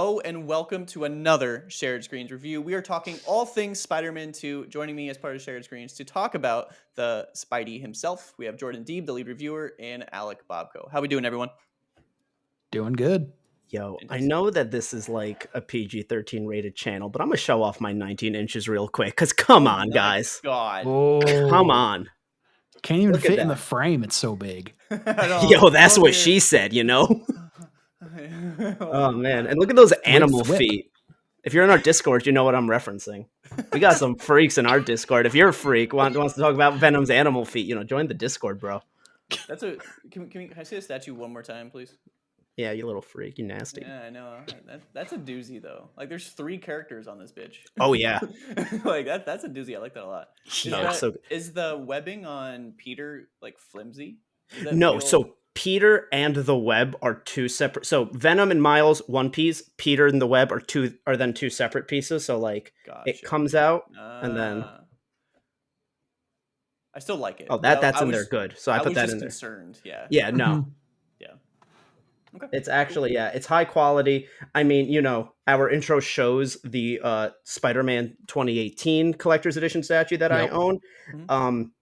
Hello and welcome to another Shared Screens review. We are talking all things Spider-Man 2. Joining me as part of Shared Screens to talk about the Spidey himself, we have Jordan Deeb, the lead reviewer, and Alec Bobko. How we doing, everyone? Doing good. Yo, I Fantastic. know that this is like a PG-13 rated channel, but I'm gonna show off my 19 inches real quick. Because come on, my guys. God. Come on. Can't even Look at fit in the that. frame. It's so big. Yo, that's what she said, you know? Oh, man. And look at those animal whip. feet. If you're in our Discord, you know what I'm referencing. We got some freaks in our Discord. If you're a freak, wants to talk about Venom's animal feet, join the Discord, bro. Can I see the statue one more time, please? Yeah, you little freak. You nasty. Yeah, I know. That's a doozy, though. Like, there's 3 characters on this bitch. Oh, yeah. Like, that's a doozy. I like that a lot. Yeah. Is the webbing on Peter, like, flimsy? No, so Peter and the web are two separate. So Venom and Miles, one piece. Peter and the web are then two separate pieces. So like it comes out and then. I still like it. Oh, that's in there. Good. So I put that in there. Concerned. Yeah. Yeah. No. Yeah. Okay. It's actually it's high quality. I mean, our intro shows the Spider-Man 2018 collector's edition statue that I own. I'm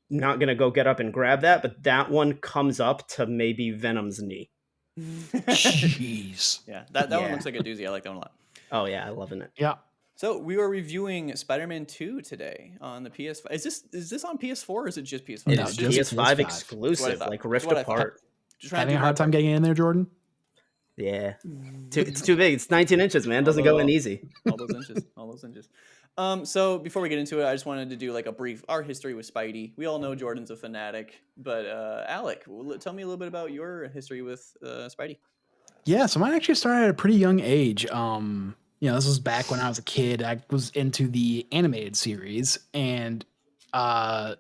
not gonna go get up and grab that, but that one comes up to maybe Venom's knee. Jeez. Yeah, that one looks like a doozy. I like that one a lot. Oh yeah, I'm loving it. Yeah. So we are reviewing Spider-Man 2 today on the PS5. Is this on PS4 or is it just PS5? It's just PS5 exclusive, like ripped apart. Having a hard time getting in there, Jordan? Yeah. It's too big. It's 19 inches, man. Doesn't go in easy. All those inches. So before we get into it, I just wanted to do like a brief our history with Spidey. We all know Jordan's a fanatic, but Alec, tell me a little bit about your history with Spidey. Yeah, so mine actually started at a pretty young age. This was back when I was a kid. I was into the animated series, and I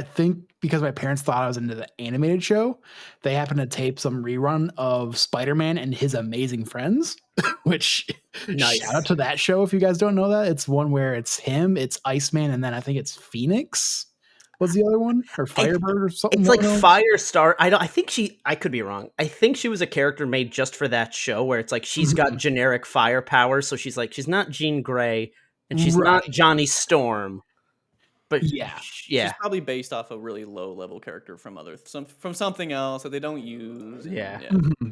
think because my parents thought I was into the animated show, they happened to tape some rerun of Spider-Man and His Amazing Friends, which shout out to that show. If you guys don't know that, it's one where it's him, it's Iceman, and then I think it's Phoenix was the other one, or Firebird or something. It's like Firestar. I could be wrong. I think she was a character made just for that show where it's like she's got generic fire powers. So she's not Jean Grey and she's not Johnny Storm. But she's probably based off a really low level character from something else that they don't use.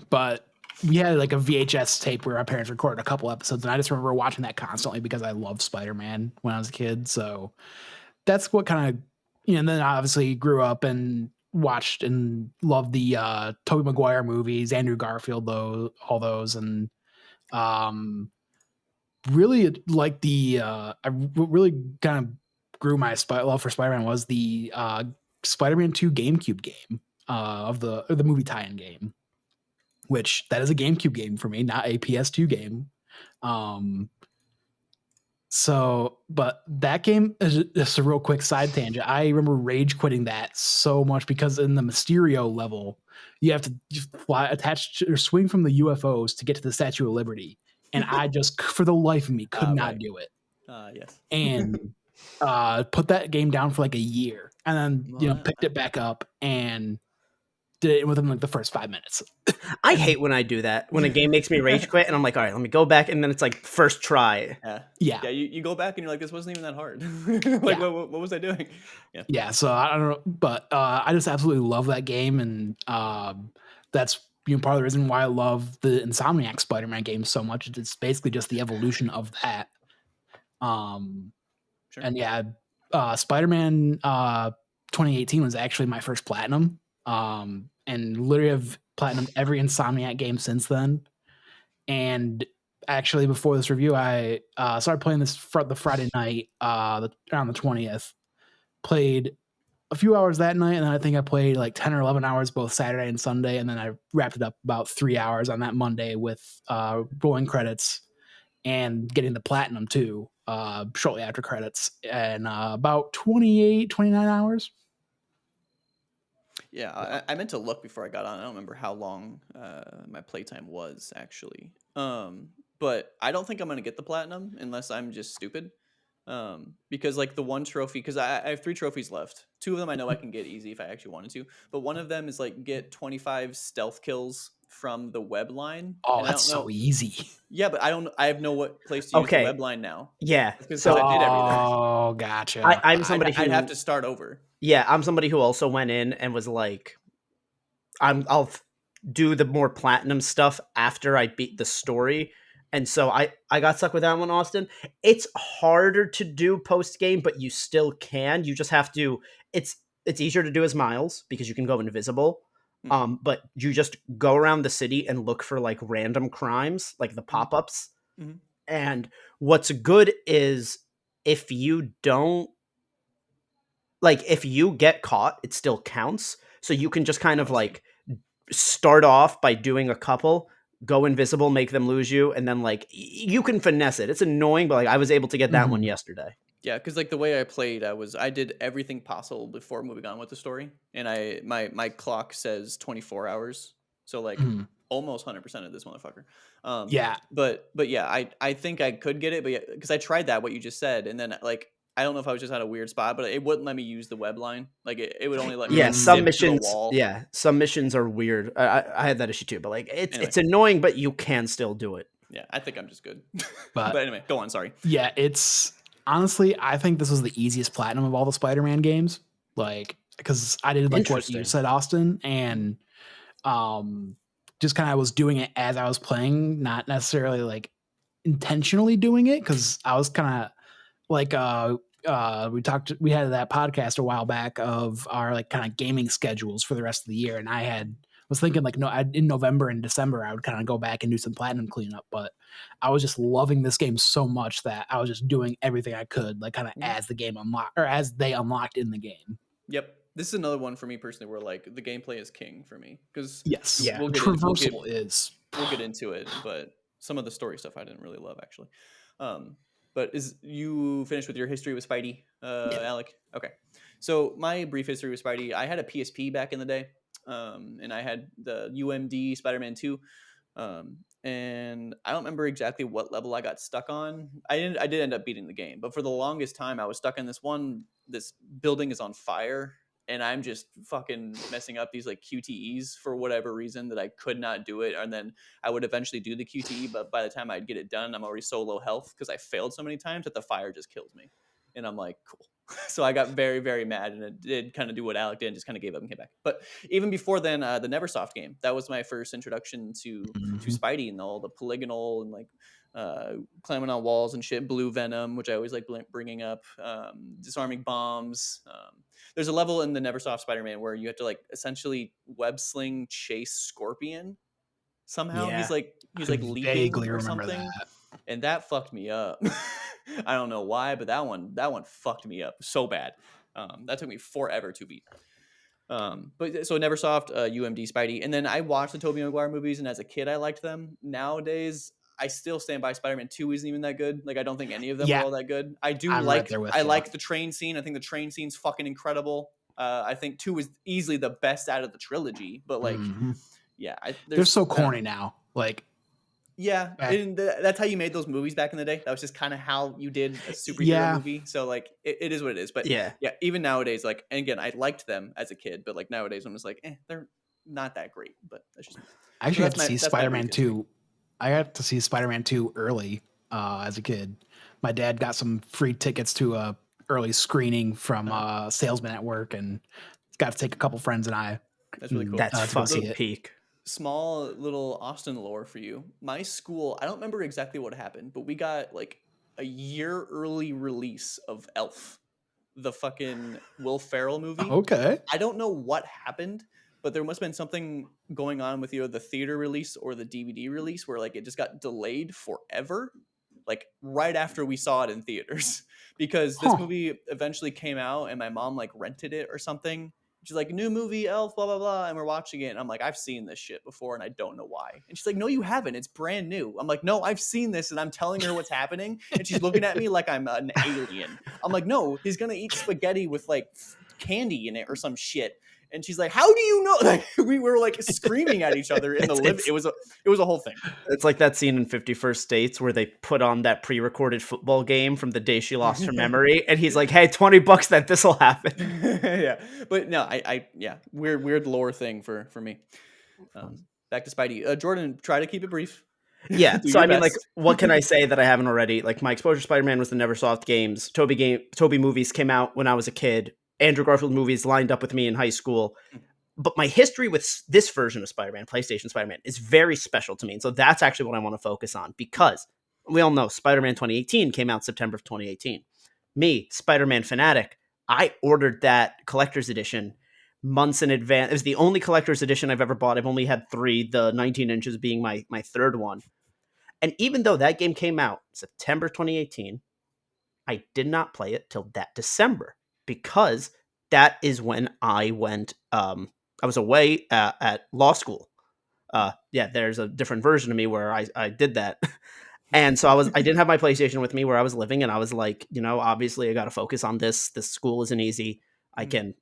But we had like a VHS tape where our parents recorded a couple episodes, and I just remember watching that constantly because I loved Spider-Man when I was a kid. So that's what kind of, and then I obviously grew up and watched and loved the Tobey Maguire movies, Andrew Garfield, all those, and really like I really kind of grew my love for Spider-Man was the Spider-Man 2 GameCube game of the movie tie-in game, which that is a GameCube game for me, not a PS2 game. But that game is just a real quick side tangent. I remember rage quitting that so much because in the Mysterio level, you have to swing from the UFOs to get to the Statue of Liberty. And I just, for the life of me, could not do it. Yes. And put that game down for like a year, and then picked it back up and did it within like the first 5 minutes. I hate when I do that, when a game makes me rage quit, and I'm like, all right, let me go back, and then it's like first try. Yeah. You go back and you're like, this wasn't even that hard. What was I doing? Yeah. So I don't know, but I just absolutely love that game, and that's part of the reason why I love the Insomniac Spider-Man game so much. It's basically just the evolution of that. Sure. And Spider-Man 2018 was actually my first platinum, and literally have platinumed every Insomniac game since then. And actually, before this review, I started playing this the Friday night, around the 20th. Played a few hours that night, and then I think I played like 10 or 11 hours both Saturday and Sunday, and then I wrapped it up about 3 hours on that Monday with rolling credits and getting the platinum too, shortly after credits, and about 28, 29 hours. Yeah, I meant to look before I got on. I don't remember how long my playtime was actually. But I don't think I'm gonna get the platinum unless I'm just stupid. Because like the one trophy, because I have 3 trophies left. 2 of them I know I can get easy if I actually wanted to, but one of them is like get 25 stealth kills from the web line, Oh, and I that's don't so know. easy. Yeah, but I have no what place to use the Okay. web line now. Yeah. Because So I did everything. Oh, gotcha. I'm somebody I'd have who, to start over. yeah, I'm somebody who also went in and was like, do the more platinum stuff after I beat the story. And so I got stuck with that one, Austin. It's harder to do post game, but you still can. You just have to. It's easier to do as Miles because you can go invisible. Mhm. But you just go around the city and look for like random crimes, like the Mhm. pop ups. Mhm. And what's good is if you don't if you get caught, it still counts. So you can just kind Oh, of I see. like start off by doing a couple, go invisible, make them lose you, and then you can finesse it. It's annoying, but like I was able to get that one Mhm. yesterday. Yeah, because like the way I played, I did everything possible before moving on with the story, and my clock says 24 hours, so like Mhm. almost 100% of this motherfucker. Yeah. But yeah, I think I could get it, but yeah, because I tried that what you just said, and then like I don't know if I was just at a weird spot, but it wouldn't let me use the web line. Like it would only let me Yeah, like some Mm. zip to the missions. wall. Yeah, some missions are weird. I had that issue too, but like Anyway, it's annoying, but you can still do it. yeah, I think I'm just good. But But anyway, go on. Sorry. yeah, it's honestly, I think this was the easiest platinum of all the Spider-Man games. Like, because I did like what you Interesting. said, Austin, Mhm. and um, just kind of was doing it as I was playing, not necessarily like intentionally doing it, because I was kind of like we had that podcast a while back of our like kind of gaming schedules for the rest of the year, and was thinking like in November and December I would kind of go back and do some platinum cleanup, but I was just loving this game so much that I was just doing everything I could, like kind of Mhm. as the game unlocked or as they unlocked in the game. Yep. This is another one for me personally where like the gameplay is king for me because Yes, Yeah. we'll get in traversal is. we'll get into it, but some of the story stuff I didn't really love actually. Um, but is you finished with your history with Spidey, Yeah. Alec? Okay. So my brief history with Spidey, I had a PSP back in the day, and I had the UMD Spider-Man 2. And I don't remember exactly what level I got stuck on. I did end up beating the game, but for the longest time I was stuck in this building is on fire and I'm just fucking messing up these like QTEs for whatever reason that I could not do it. And then I would eventually do the QTE, but by the time I'd get it done, I'm already so low health because I failed so many times that the fire just kills me. And I'm like, cool. So I got very, very mad and it did kind of do what Alec did and just kind of gave up and came back. But even before then, the Neversoft game, that was my first introduction to Mhm. Spidey and all the polygonal and like climbing on walls and shit, blue venom, which I always like bringing up, disarming bombs. There's a level in the Neversoft Spider-Man where you have to like essentially web sling chase Scorpion. Somehow Yeah. he's I like leaping vaguely or remember something, that. and that fucked me up. I don't know why, but that one fucked me up so bad. That took me forever to beat. But so Neversoft, UMD, Spidey, and then I watched the Tobey Maguire movies, and as a kid, I liked them. Nowadays, I still stand by Spider-Man 2 isn't even that good. Like I don't think any of them are Yeah, all that good. I'm right there with I you. like the train scene. I think the train scene's fucking incredible. I think 2 is easily the best out of the trilogy. But like, Mhm. yeah, They're there's so I don't corny know. now. Like Yeah, back, and that's how you made those movies back in the day. That was just kind of how you did a superhero yeah, movie. So like, it is what it is. But Yeah. yeah, even nowadays, like, and again, I liked them as a kid, but like nowadays, I'm just like, they're not that great. But that's just me. I So actually got to see that's my brief Spider-Man history. 2. I got to see Spider-Man 2 early as a kid. My dad got some free tickets to a early screening from Uh-huh. a salesman at work, and got to take a couple friends and I That's really cool. That's to go see fucking it. peak. Small little Austin lore for you. My school, I don't remember exactly what happened, but we got like a year early release of Elf, the fucking Will Ferrell movie. Okay. I don't know what happened, but there must have been something going on with either the theater release or the DVD release where like it just got delayed forever, like right after we saw it in theaters, because this Huh. movie eventually came out and my mom like rented it or something. She's like, new movie, Elf, blah blah blah, and we're watching it, and I'm like, I've seen this shit before, and I don't know why. And she's like, No, you haven't. It's brand new. I'm like, No, I've seen this, and I'm telling her what's happening, and she's looking at me like I'm an alien. I'm like, No, he's gonna eat spaghetti with like candy in it or some shit. And she's like, "How do you know?" Like we were like screaming at each other in the living. It was a whole thing. It's like that scene in 51st Dates where they put on that pre-recorded football game from the day she lost her memory, and he's like, "Hey, $20 that this'll happen." Yeah, but no, weird lore thing for me. Back to Spidey. Jordan, try to keep it brief. Yeah, Do so your I mean, like, best. what can I say that I haven't already? Like, my exposure to Spider-Man was the Neversoft games. Toby movies came out when I was a kid. Andrew Garfield movies lined up with me in high school. But my history with this version of Spider-Man, PlayStation Spider-Man, is very special to me. And so that's actually what I want to focus on, because we all know Spider-Man 2018 came out September of 2018. Me, Spider-Man fanatic, I ordered that collector's edition months in advance. It was the only collector's edition I've ever bought. I've only had 3, the 19 inches being my third one. And even though that game came out September 2018, I did not play it till that December, because that is when I went. I was away at law school. There's a different version of me where I did that. And so I didn't have my PlayStation with me where I was living, and I was like, obviously I got to focus on this. This school isn't easy. And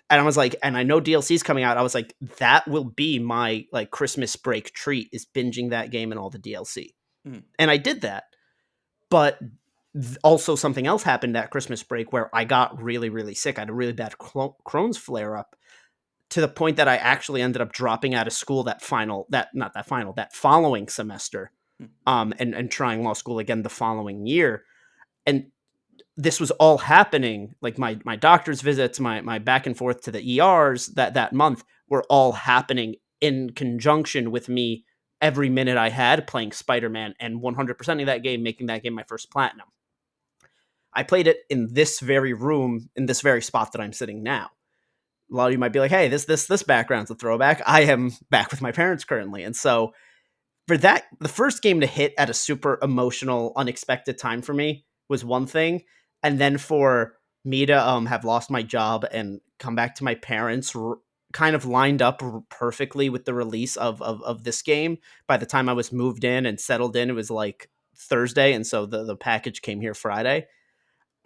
I was like, and I know DLC's coming out. I was like, that will be my like Christmas break treat, is binging that game and all the DLC. And I did that. But also something else happened that Christmas break where I got really, really sick. I had a really bad Crohn's flare up, to the point that I actually ended up dropping out of school that following semester, and trying law school again the following year. And this was all happening, like my doctor's visits, my back and forth to the ERs that month were all happening in conjunction with me every minute I had playing Spider-Man and 100%ing that game, making that game my first platinum. I played it in this very room, in this very spot that I'm sitting now. A lot of you might be like, "Hey, this background's a throwback." I am back with my parents currently, and so for that, the first game to hit at a super emotional, unexpected time for me was one thing, and then for me to have lost my job and come back to my parents, kind of lined up perfectly with the release of this game. By the time I was moved in and settled in, it was like Thursday, and so the package came here Friday.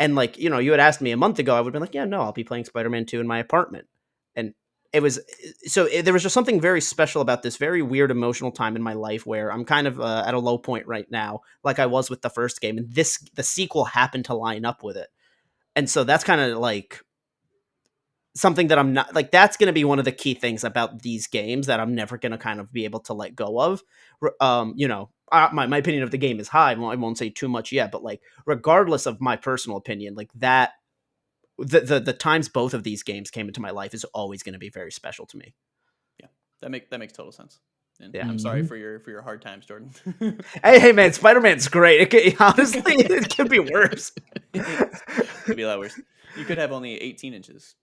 And like, you had asked me a month ago, I would have been like, yeah, no, I'll be playing Spider-Man 2 in my apartment. And it was, there was just something very special about this very weird emotional time in my life where I'm kind of at a low point right now, like I was with the first game. And the sequel happened to line up with it. And so that's kind of like something that I'm not like, that's going to be one of the key things about these games that I'm never going to kind of be able to let go of. My opinion of the game is high. I won't say too much yet, but like, regardless of my personal opinion, like that, the times both of these games came into my life is always going to be very special to me. Yeah, that makes total sense. And Yeah. I'm sorry for your hard times, Jordan. hey man, Spider-Man's great. Honestly, it could be worse. It could be a lot worse. You could have only 18 inches,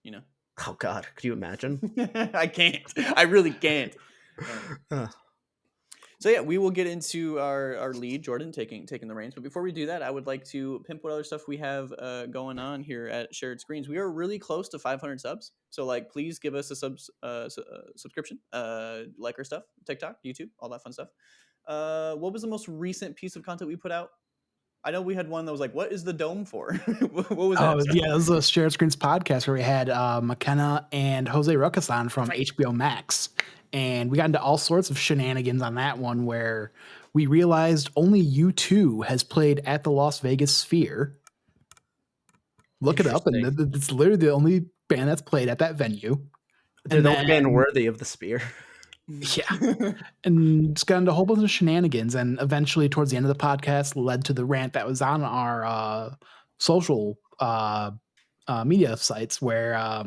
Oh God, could you imagine? I can't. I really can't. So yeah, we will get into our lead, Jordan taking the reins. But before we do that, I would like to pimp what other stuff we have going on here at Shared Screens. We are really close to 500 subs, so like, please give us a subscription, like our stuff, TikTok, YouTube, all that fun stuff. What was the most recent piece of content we put out? I know we had one that was like, "What is the dome for?" What was that? Oh, yeah, this was a Shared Screens podcast where we had McKenna and Jose Ruckus on from HBO Max. And we got into all sorts of shenanigans on that one where we realized only U2 has played at the Las Vegas Sphere. Look it up, and it's literally the only band that's played at that venue. They're the only band worthy of the Sphere. Yeah. And just got into a whole bunch of shenanigans, and eventually towards the end of the podcast led to the rant that was on our social media sites where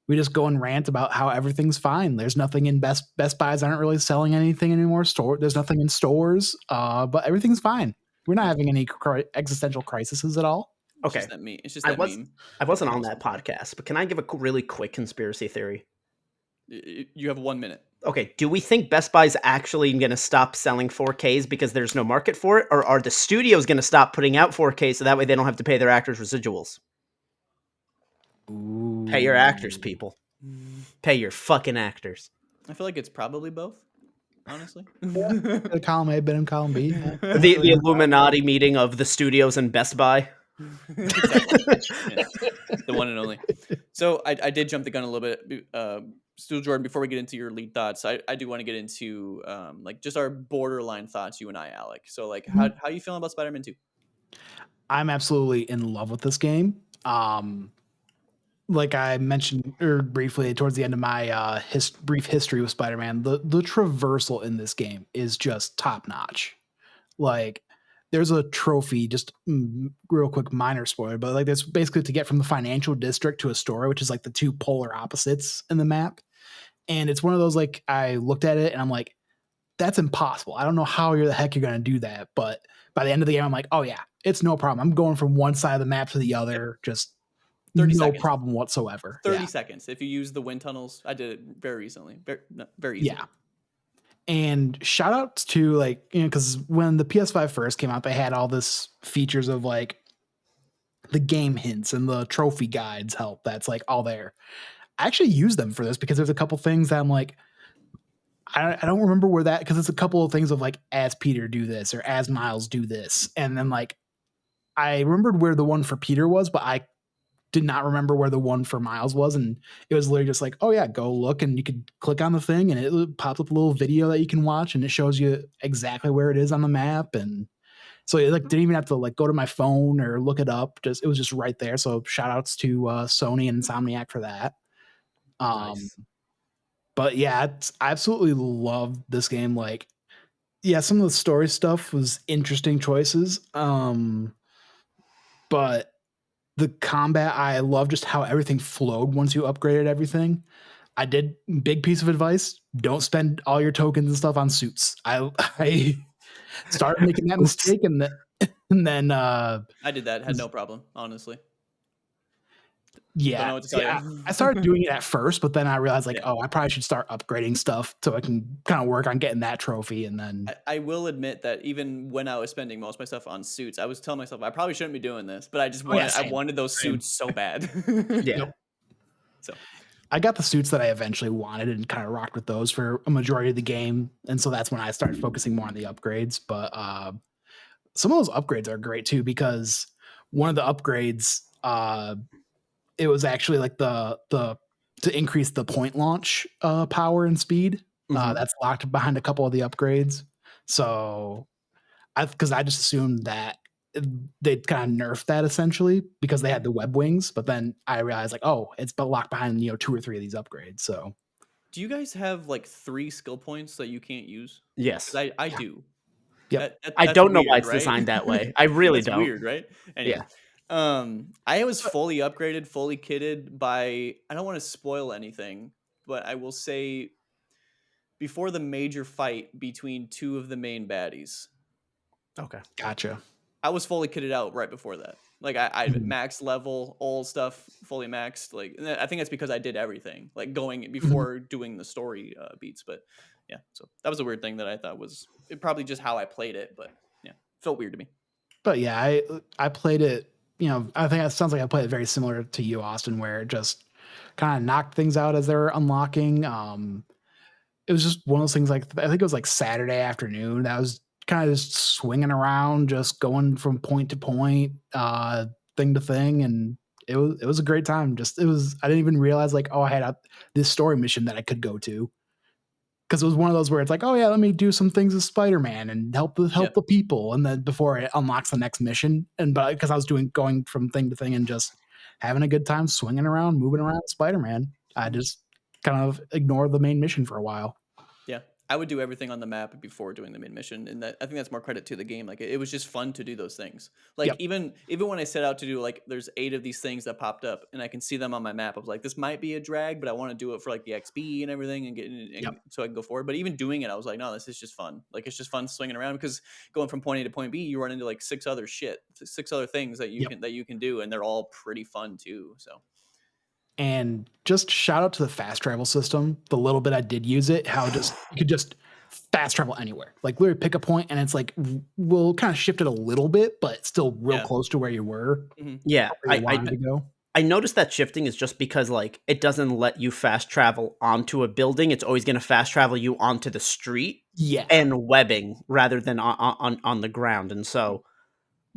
we just go and rant about how everything's fine. There's nothing in Best Buys aren't really selling anything anymore. There's nothing in stores, but everything's fine. We're not having any existential crises at all. Okay, it's just that meme. It's just that meme. I wasn't on that podcast, but can I give a really quick conspiracy theory? You have 1 minute. Okay, do we think Best Buy's actually going to stop selling 4Ks because there's no market for it? Or are the studios going to stop putting out 4K so that way they don't have to pay their actors residuals? Ooh. Pay your actors, people. Pay your fucking actors. I feel like it's probably both, honestly. The column A, been in column B. The Illuminati meeting of the studios and Best Buy. Exactly. Yeah. The one and only. So I did jump the gun a little bit. Still, Jordan, before we get into your lead thoughts, I do want to get into like just our borderline thoughts, you and I, Alec. So like how you feeling about Spider-Man 2? I'm absolutely in love with this game. Like I mentioned briefly towards the end of my brief history with Spider-Man, the traversal in this game is just top notch. Like there's a trophy, just real quick minor spoiler, but like that's basically to get from the financial district to Astoria, which is like the two polar opposites in the map. And it's one of those, like, I looked at it and I'm like, that's impossible. I don't know how the heck you're going to do that. But by the end of the game, I'm like, oh yeah, it's no problem. I'm going from one side of the map to the other, just 30 no seconds. problem whatsoever. 30 seconds. If you use the wind tunnels, I did it very recently. Very easy. Yeah. And shout outs to, like, you know, because when the PS5 first came out, they had all this features of like the game hints and the trophy guides help that's like all there. I actually use them for this because there's a couple things that I'm like, I don't remember where that, because it's a couple of things of like, as Peter do this or as Miles do this. And then like, I remembered where the one for Peter was, but I did not remember where the one for Miles was. And it was literally just like, oh yeah, go look, and you could click on the thing and it pops up a little video that you can watch and it shows you exactly where it is on the map. And so it like didn't even have to like go to my phone or look it up. Just, it was just right there. So shout outs to Sony and Insomniac for that. Nice. But yeah, I absolutely loved this game. Like, yeah, some of the story stuff was interesting choices. But the combat, I love just how everything flowed once you upgraded everything. I did, big piece of advice: don't spend all your tokens and stuff on suits. I started making that mistake, and then I did that. Had no problem, honestly. Don't know yeah, what to tell see, you. I started doing it at first, but then I realized like, Yeah. oh, I probably should start upgrading stuff so I can kind of work on getting that trophy. And then I will admit that even when I was spending most of my stuff on suits, I was telling myself I probably shouldn't be doing this, but I just oh yeah, I same. wanted those Same. suits so bad. Yeah. Yep. So I got the suits that I eventually wanted and kind of rocked with those for a majority of the game. And so that's when I started focusing more on the upgrades. But some of those upgrades are great too, because one of the upgrades, it was actually like the to increase the point launch power and speed. That's locked behind a couple of the upgrades. So because I just assumed that they'd kind of nerf that essentially because they had the web wings, but then I realized like, oh, it's locked behind, you know, 2 or 3 of these upgrades. So do you guys have like 3 skill points that you can't use? Yes. I yeah. do. Yep. I That's don't know why weird, it's right? designed that way. I really That's don't. weird, right? Yeah. Anyway, I was fully upgraded, fully kitted by, I don't want to spoil anything, but I will say before the major fight between 2 of the main baddies, Okay. Gotcha. I was fully kitted out right before that. Like I Mhm. maxed level, all stuff fully maxed. Like I think that's because I did everything, like going Mhm. before doing the story beats. But yeah, so that was a weird thing that I thought was probably just how I played it. But yeah, felt weird to me. But yeah, I played it, you know, I think it sounds like I played it very similar to you, Austin, where it just kind of knocked things out as they were unlocking. It was just one of those things, like I think it was like Saturday afternoon that I was kind of just swinging around, just going from point to point, thing to thing, and it was a great time. Just it was, I didn't even realize like, oh, I had this story mission that I could go to, because it was one of those where it's like, oh yeah, let me do some things as Spider-Man and help Yep. the people, and then before it unlocks the next mission, and but because I was going from thing to thing and just having a good time swinging around, moving around Spider-Man, I just kind of ignored the main mission for a while. Yeah, I would do everything on the map before doing the main mission, and that I think that's more credit to the game. Like it was just fun to do those things. Like Yep. even when I set out to do, like there's 8 of these things that popped up, and I can see them on my map. I was like, this might be a drag, but I want to do it for like the XP and everything, and Yep. so I can go forward. But even doing it, I was like, no, this is just fun. Like it's just fun swinging around, because going from point A to point B, you run into like 6 other 6 other things that Yep. you can do, and they're all pretty fun too. So. And just shout out to the fast travel system. The little bit I did use it, how just you could just fast travel anywhere. Like literally pick a point and it's like, we'll kind of shift it a little bit, but still real close to where you were. Yeah. Where you wanted to go. I noticed that shifting is just because like it doesn't let you fast travel onto a building. It's always going to fast travel you onto the street Yeah. and webbing rather than on the ground. And so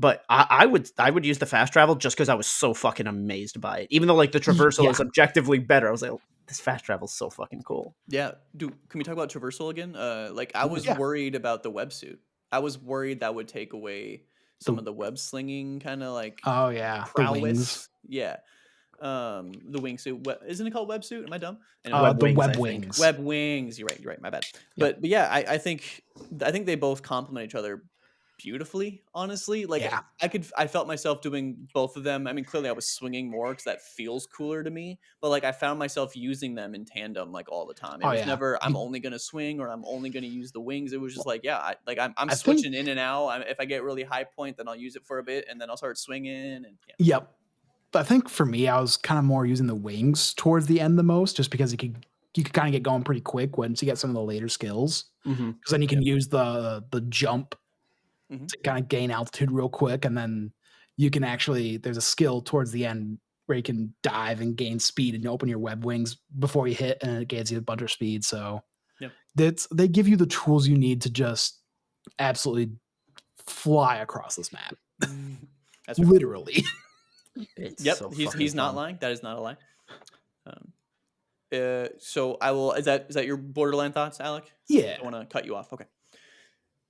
But I would use the fast travel just because I was so fucking amazed by it. Even though like the traversal Yeah. is objectively better, I was like, oh, this fast travel is so fucking cool. Yeah, can we talk about traversal again? Like I was Yeah. worried about the websuit. I was worried that would take away some of the web slinging kind of like Oh yeah, the wings. prowess. Yeah. The wingsuit. Isn't it called websuit? Am I dumb? Anyway, Web The wings, web I think. wings. web wings. You're right. My bad. Yep. But yeah, I think they both complement each other beautifully. Honestly, like Yeah. I felt myself doing both of them. I mean, clearly I was swinging more because that feels cooler to me. But like I found myself using them in tandem like all the time. It Oh was yeah. never I'm only gonna swing or I'm only gonna use the wings. It was just like yeah, I'm I switching think. in and out. If I get really high point, then I'll use it for a bit, and then I'll start swinging. And yeah. Yep. But I think for me, I was kind of more using the wings towards the end the most, just because you could kind of get going pretty quick once you get some of the later skills. Mm-hmm. Because then you can use the jump Mhm. to kind of gain altitude real quick, and then you can actually there's a skill towards the end where you can dive and gain speed and open your web wings before you hit, and it gains you a bunch of speed. So Yep. they give you the tools you need to just absolutely fly across this map, That's right. literally. It's Yep, so he's fucking not fun. lying. That is not a lie. So I will. Is that your Borderland thoughts, Alec? Yeah. I want to cut you off. Okay.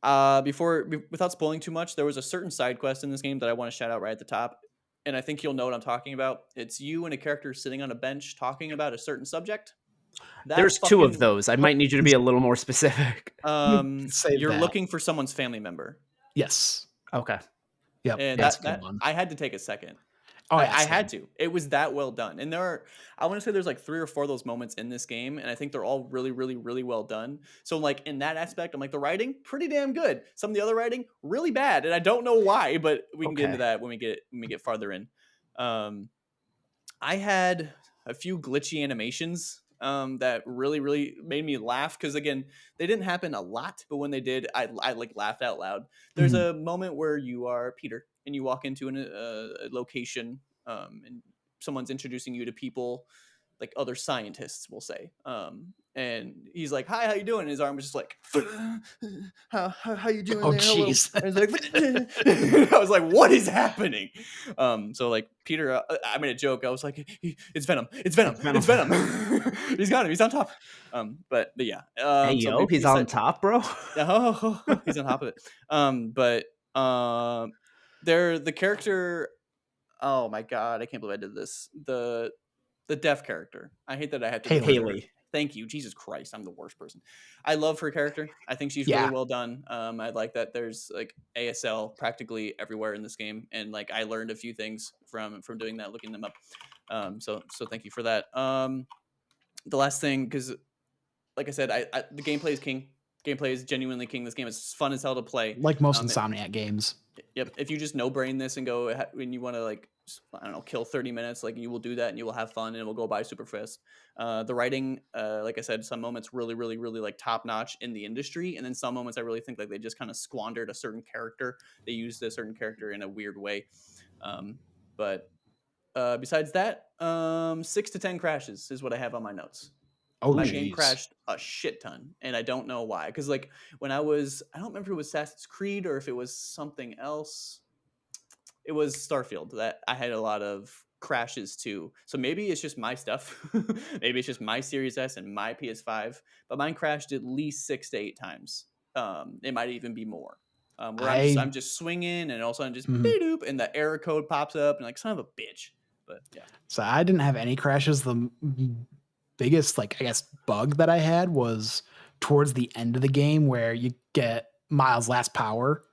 Without spoiling too much, there was a certain side quest in this game that I want to shout out right at the top, and I think you'll know what I'm talking about. It's you and a character sitting on a bench talking about a certain subject. There's two of those. I might need you to be a little more specific. Save You're that. looking for someone's family member. Yes. Okay. Yep. And That's a that good one. I had to take a second. Oh, yeah, I same. had to. It was that well done. And I want to say there's like 3 or 4 of those moments in this game, and I think they're all really, really, really well done. So like in that aspect, I'm like the writing pretty damn good. Some of the other writing really bad, and I don't know why, but we can get into Okay. that when we get farther in. I had a few glitchy animations that really, really made me laugh because again, they didn't happen a lot, but when they did, I like laughed out loud. There's a moment where you are Peter and you walk into a location and someone's introducing you to people like other scientists will say and he's like hi how you doing and his arm was just like how you doing Oh, there hello jeez. and it's like I was like what is happening so like Peter I made a joke I was like it's venom it's venom it's venom he's got him he's on top but yeah Hey so yo, he's on top, bro. oh, he's on top of it but they're the character oh my god I can't believe I did this the deaf character. I hate that I have to butcher her. Haley. Thank you. Jesus Christ, I'm the worst person. I love her character. I think she's Yeah. really well done. I like that there's like ASL practically everywhere in this game, and like I learned a few things from doing that, looking them up. So thank you for that. The last thing, because like I said, the gameplay is king. Gameplay is genuinely king. This game is fun as hell to play. Like most Insomniac games. Yep. If you just no brain this and go when you want to like I don't know kill 30 minutes, like you will do that and you will have fun and it will go by super fast. The writing, like I said, some moments really, really, really like top notch in the industry, and then some moments I really think like they just kind of squandered a certain character. They used a certain character in a weird way. But besides that, 6 to 10 crashes is what I have on my notes. Oh, My geez. game crashed a shit ton, and I don't know why. Because like when I don't remember if it was Assassin's Creed or if it was something else. It was Starfield that I had a lot of crashes too. So maybe it's just my stuff. Maybe it's just my Series S and my PS5. But mine crashed at least 6 to 8 times. It might even be more. Where I'm just swinging, and also I'm just beep, and the error code pops up, and like son of a bitch. But yeah. So I didn't have any crashes. The biggest, like I guess, bug that I had was towards the end of the game where you get Miles' last power,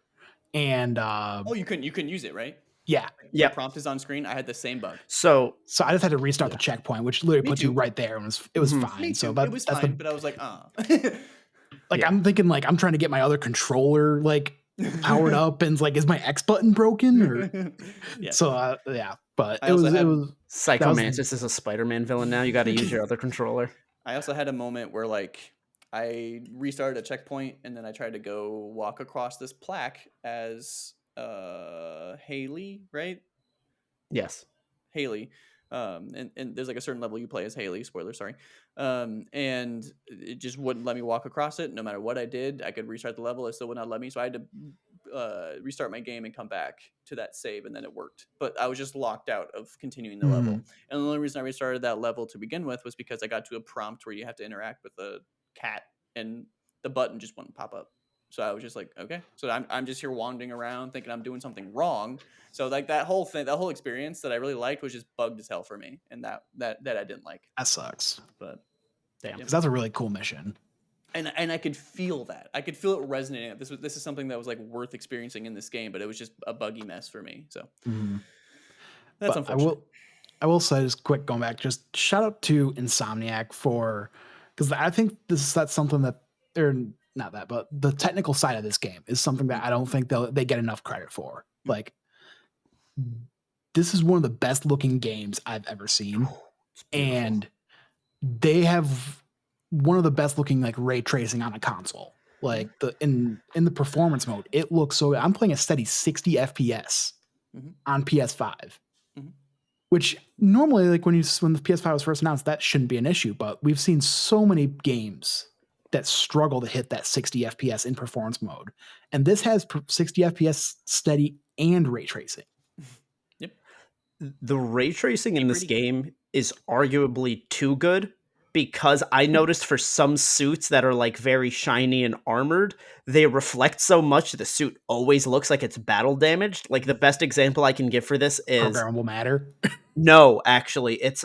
and oh, you couldn't use it, right? Yeah. The prompt is on screen. I had the same bug. So I just had to restart the checkpoint, which literally puts you right there, and it was fine. Me too. So it was fine, but I was like, I'm thinking like I'm trying to get my other controller like powered up, and like is my X button broken or yeah. So yeah, but I it also was Psycho Mantis is a Spider-Man villain now. You got to use your other controller. I also had a moment where like I restarted a checkpoint and then I tried to go walk across this plaque as Haley, right? Yes. Haley. And there's like a certain level you play as Haley, spoiler, sorry. And it just wouldn't let me walk across it. No matter what I did, I could restart the level. It still would not let me. So I had to restart my game and come back to that save, and then it worked. But I was just locked out of continuing the Mhm. level. And the only reason I restarted that level to begin with was because I got to a prompt where you have to interact with a cat, and the button just wouldn't pop up. So I was just like, okay. So I'm just here wandering around thinking I'm doing something wrong. So like that whole thing, that whole experience that I really liked was just bugged as hell for me, and that I didn't like. That sucks. But Damn, yeah. because that's a really cool mission. And I could feel that. I could feel it resonating. This is something that was like worth experiencing in this game, but it was just a buggy mess for me. So that's But unfortunate. I will say, just quick going back, just shout out to Insomniac for, because I think that's something that, or not that, but the technical side of this game is something that I don't think they get enough credit for. Like, this is one of the best looking games I've ever seen, and they have one of the best looking like ray tracing on a console. Like in the performance mode, it looks so good. I'm playing a steady 60 FPS on PS5. Which normally, like when the PS5 was first announced, that shouldn't be an issue. But we've seen so many games that struggle to hit that 60 FPS in performance mode, and this has 60 FPS steady and ray tracing. Yep. The ray tracing in this game is arguably too good, because I noticed for some suits that are like very shiny and armored, they reflect so much the suit always looks like it's battle damaged. Like the best example I can give for this is Programmable matter. No, actually, it's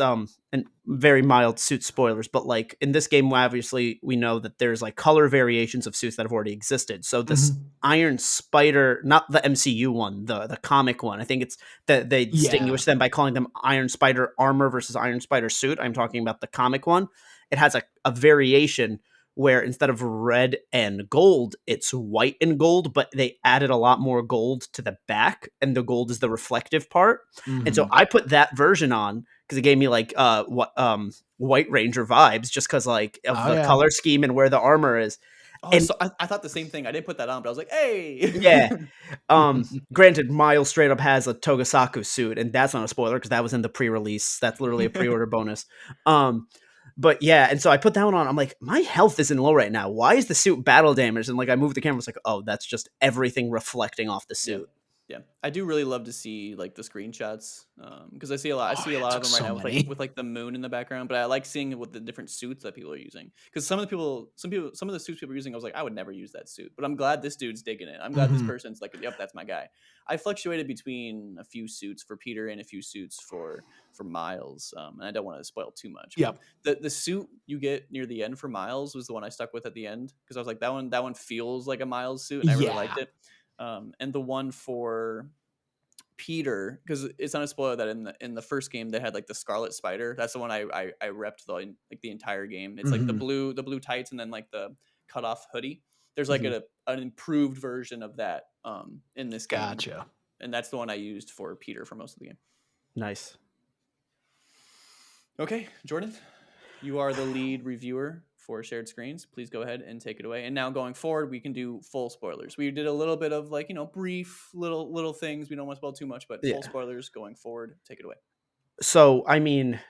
and very mild suit spoilers, but like in this game, obviously we know that there's like color variations of suits that have already existed. So this Iron Spider, not the MCU one, the comic one, I think it's that they distinguish them by calling them Iron Spider armor versus Iron Spider suit. I'm talking about the comic one. It has a variation where instead of red and gold, it's white and gold, but they added a lot more gold to the back, and the gold is the reflective part. And so I put that version on because it gave me like White Ranger vibes, just because like of the color scheme and where the armor is. Oh, and so I thought the same thing. I didn't put that on, but I was like, hey. Yeah. Granted, Miles straight up has a Togasaku suit, and that's not a spoiler because that was in the pre-release. That's literally a pre-order bonus. But yeah, and so I put that one on. I'm like, my health isn't low right now. Why is the suit battle damaged? And like I moved the camera, it's like, oh, that's just everything reflecting off the suit. Yeah, I do really love to see like the screenshots because I see a lot of them right now with like the moon in the background. But I like seeing with the different suits that people are using, because some of the suits people are using, I was like, I would never use that suit. But I'm glad this dude's digging it. I'm glad this person's like, yep, that's my guy. I fluctuated between a few suits for Peter and a few suits for Miles, and I don't want to spoil too much. Yep. The suit you get near the end for Miles was the one I stuck with at the end, because I was like, that one feels like a Miles suit, and I really liked it. And the one for Peter, because it's not a spoiler that in the first game they had like the Scarlet Spider. That's the one I repped the entire game. It's like the blue tights and then like the cut off hoodie. There's like an improved version of that in this game. Gotcha. And that's the one I used for Peter for most of the game. Nice. Okay, Jordan, you are the lead reviewer for Shared Screens. Please go ahead and take it away. And now going forward, we can do full spoilers. We did a little bit of like, brief little things. We don't want to spoil too much, but full spoilers going forward. Take it away. So, I mean,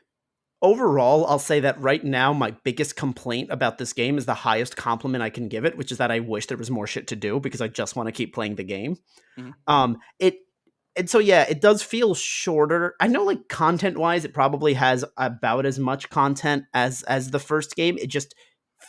overall, I'll say that right now, my biggest complaint about this game is the highest compliment I can give it, which is that I wish there was more shit to do because I just want to keep playing the game. And so, yeah, it does feel shorter. I know, like, content-wise, it probably has about as much content as the first game. It just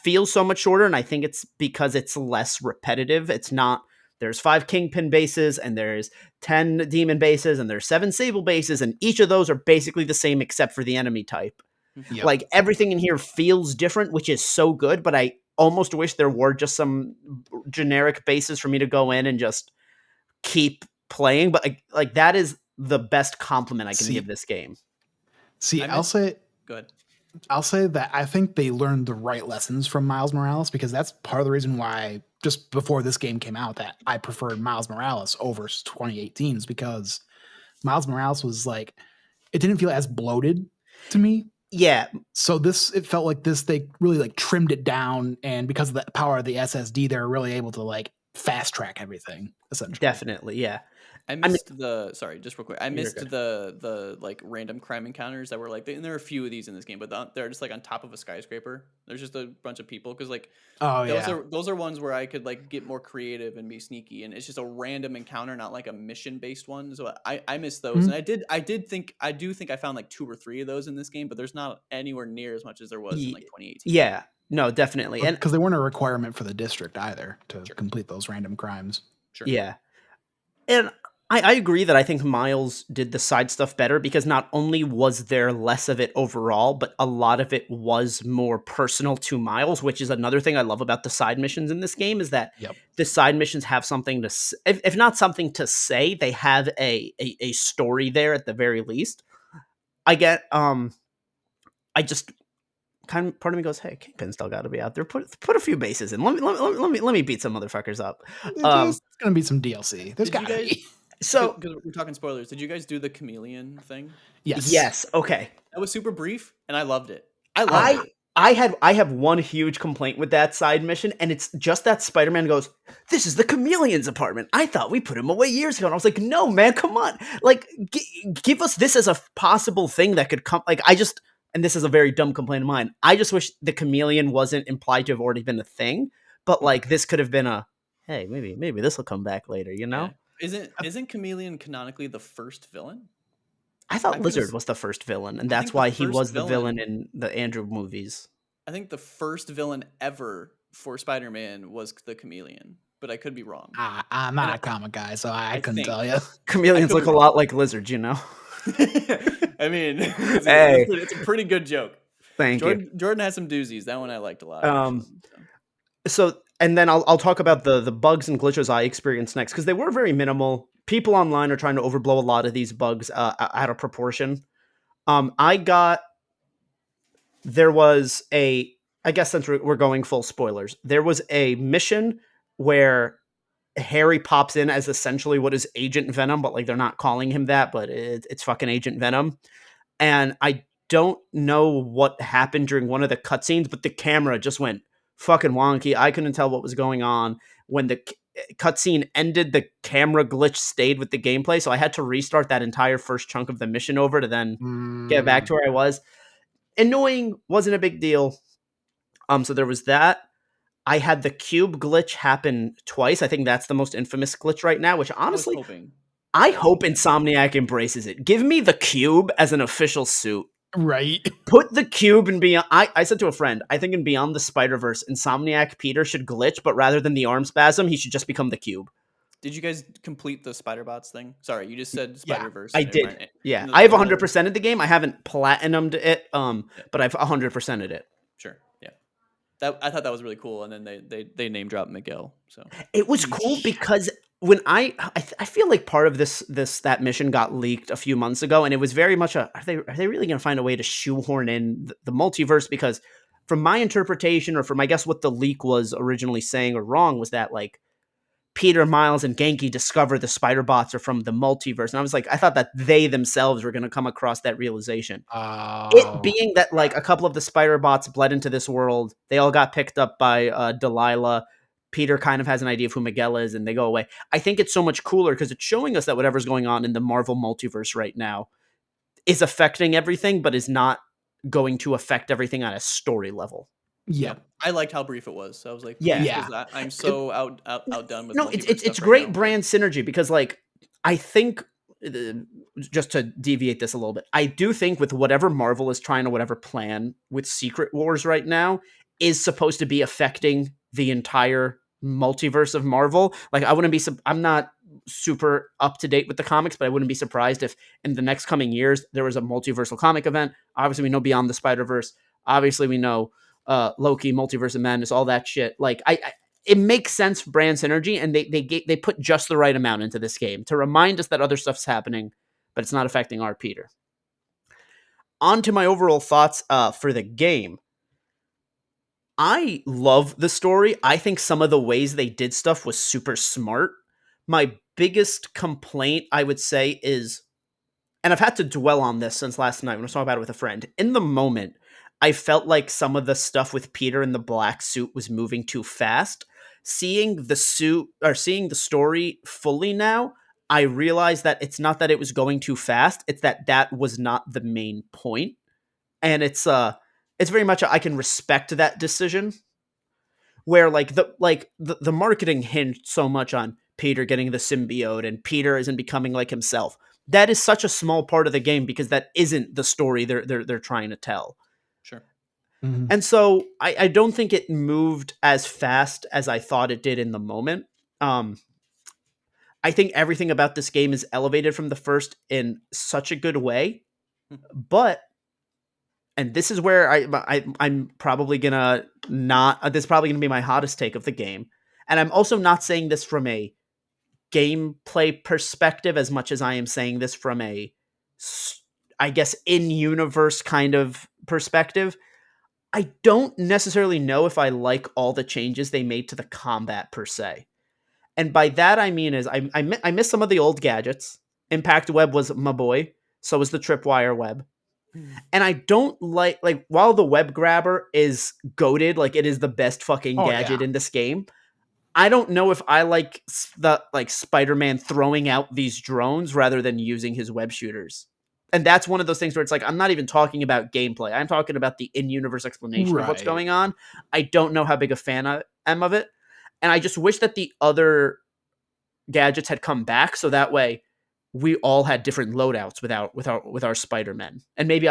feels so much shorter, and I think it's because it's less repetitive. It's not, there's 5 Kingpin bases, and there's 10 Demon bases, and there's 7 Sable bases, and each of those are basically the same except for the enemy type. Yep. Like, everything in here feels different, which is so good, but I almost wish there were just some generic bases for me to go in and just keep playing, but like that is the best compliment I can give this game. I'll say go ahead. I'll say that I think they learned the right lessons from Miles Morales, because that's part of the reason why just before this game came out that I preferred Miles Morales over 2018, is because Miles Morales was like, it didn't feel as bloated to me. Yeah. So it felt like they really like trimmed it down, and because of the power of the SSD, they're really able to like fast track everything, essentially. Definitely, yeah. I I mean, missed the sorry, just real quick. I you're missed good. the like random crime encounters that were like, and there are a few of these in this game, but they're just like on top of a skyscraper. There's just a bunch of people because like Oh yeah. those are ones where I could like get more creative and be sneaky, and it's just a random encounter, not like a mission based one. So I missed those, Mhm. and I do think I found like 2 or 3 of those in this game, but there's not anywhere near as much as there was in like 2018. Yeah, no, definitely, and Because they weren't a requirement for the district either to Sure, complete those random crimes. sure. yeah, and I agree that I think Miles did the side stuff better because not only was there less of it overall, but a lot of it was more personal to Miles, which is another thing I love about the side missions in this game is that Yep. the side missions have something to, if not something to say, they have a story there at the very least. I get, I just kind of part of me goes, hey, Kingpin still got to be out there. Put a few bases in. Let me beat some motherfuckers up. There's gonna be some DLC. There's Did you gotta guys? be. So Because we're talking spoilers. Did you guys do the chameleon thing? Yes. yes, okay. That was super brief, and I loved it. I loved I it. I have one huge complaint with that side mission, and it's just that Spider-Man goes, "This is the chameleon's apartment. I thought we put him away years ago." And I was like, "No, man, come on! Like, give us this as a possible thing that could come." Like, I just, and this is a very dumb complaint of mine. I just wish the chameleon wasn't implied to have already been a thing, but like this could have been a, hey, maybe this will come back later. You Yeah. know? Isn't Chameleon canonically the first villain? I thought I could have. Lizard was the first villain, and I that's think the why he first was the villain villain. in the Andrew movies. I think the first villain ever for Spider-Man was the Chameleon, but I could be wrong. I'm And not a comic guy, so I couldn't think tell you. Chameleons could look be a wrong. lot like lizards, you know. I mean, Hey, it's a pretty good joke. thank you. Jordan has some doozies. That one I liked a lot, Um, actually. So. so and then I'll talk about the bugs and glitches I experienced next because they were very minimal. People online are trying to overblow a lot of these bugs out of proportion. I got there was a I guess since we're going full spoilers, there was a mission where Harry pops in as essentially what is Agent Venom, but like they're not calling him that, but it's fucking Agent Venom. And I don't know what happened during one of the cutscenes, but the camera just went fucking wonky. I couldn't tell what was going on. When the cutscene ended, the camera glitch stayed with the gameplay, so I had to restart that entire first chunk of the mission over to then get back to where I was. Annoying, wasn't a big deal. So there was that. I had the cube glitch happen twice. I think that's the most infamous glitch right now, which I was honestly, hoping. I I was hope hoping. Insomniac embraces it. Give me the cube as an official suit. Right. Put the cube in Beyond. I said to a friend, I think in Beyond the Spider-Verse, Insomniac Peter should glitch, but rather than the arm spasm, he should just become the cube. Did you guys complete the Spider Bots thing? Sorry, you just said Yeah, Spider-Verse. I and it did. Yeah, no, I have no, 100% of the game. I haven't platinumed it, yeah, but I've 100%ed it. sure. Yeah. I thought that was really cool, and then they name dropped Miguel. So It was cool because when I feel like part of that mission got leaked a few months ago, and it was very much a are they really going to find a way to shoehorn in the multiverse? Because from my interpretation, or from I guess what the leak was originally saying or wrong, was that like Peter, Miles, and Genki discover the spider bots are from the multiverse, and I was like, I thought that they themselves were going to come across that realization. It Oh. being that like a couple of the spider bots bled into this world, they all got picked up by Delilah. Peter kind of has an idea of who Miguel is, and they go away. I think it's so much cooler because it's showing us that whatever's going on in the Marvel multiverse right now is affecting everything, but is not going to affect everything on a story level. yeah, Yep. I liked how brief it was. So I was like, Yeah. please, Yeah. because I'm so outdone with No, multiverse it's stuff right great now. brand synergy because like I think just to deviate this a little bit, I do think with whatever Marvel is trying to whatever plan with Secret Wars right now is supposed to be affecting the entire multiverse of Marvel. Like I wouldn't be I'm not super up to date with the comics, but I wouldn't be surprised if in the next coming years there was a multiversal comic event. Obviously we know Beyond the Spider-Verse. Obviously we know Loki, Multiverse of Madness, all that shit. Like I it makes sense for brand synergy, and they put just the right amount into this game to remind us that other stuff's happening, but it's not affecting our Peter. On to my overall thoughts for the game. I love the story. I think some of the ways they did stuff was super smart. My biggest complaint, I would say, is, and I've had to dwell on this since last night when I was talking about it with a friend. In the moment, I felt like some of the stuff with Peter in the black suit was moving too fast. Seeing the suit or seeing the story fully now, I realized that it's not that it was going too fast, it's that was not the main point. And it's very much I can respect that decision, where the marketing hinged so much on Peter getting the symbiote and Peter isn't becoming like himself. That is such a small part of the game because that isn't the story they're trying to tell. Sure. Mhm. And so I don't think it moved as fast as I thought it did in the moment. I think everything about this game is elevated from the first in such a good way, but and this is where I'm probably gonna not. This is probably gonna be my hottest take of the game, and I'm also not saying this from a gameplay perspective as much as I am saying this from a, I guess, in-universe kind of perspective. I don't necessarily know if I like all the changes they made to the combat per se. And by that I mean is I miss some of the old gadgets. Impact Web was my boy. So was the Tripwire Web. And I don't like while the Web Grabber is goated, like it is the best fucking gadget in this game. I don't know if I like the Spider-Man throwing out these drones rather than using his web shooters. And that's one of those things where it's like I'm not even talking about gameplay. I'm talking about the in-universe explanation of what's going on. I don't know how big a fan I am of it. And I just wish that the other gadgets had come back so that way we all had different loadouts with our Spider-Men. And maybe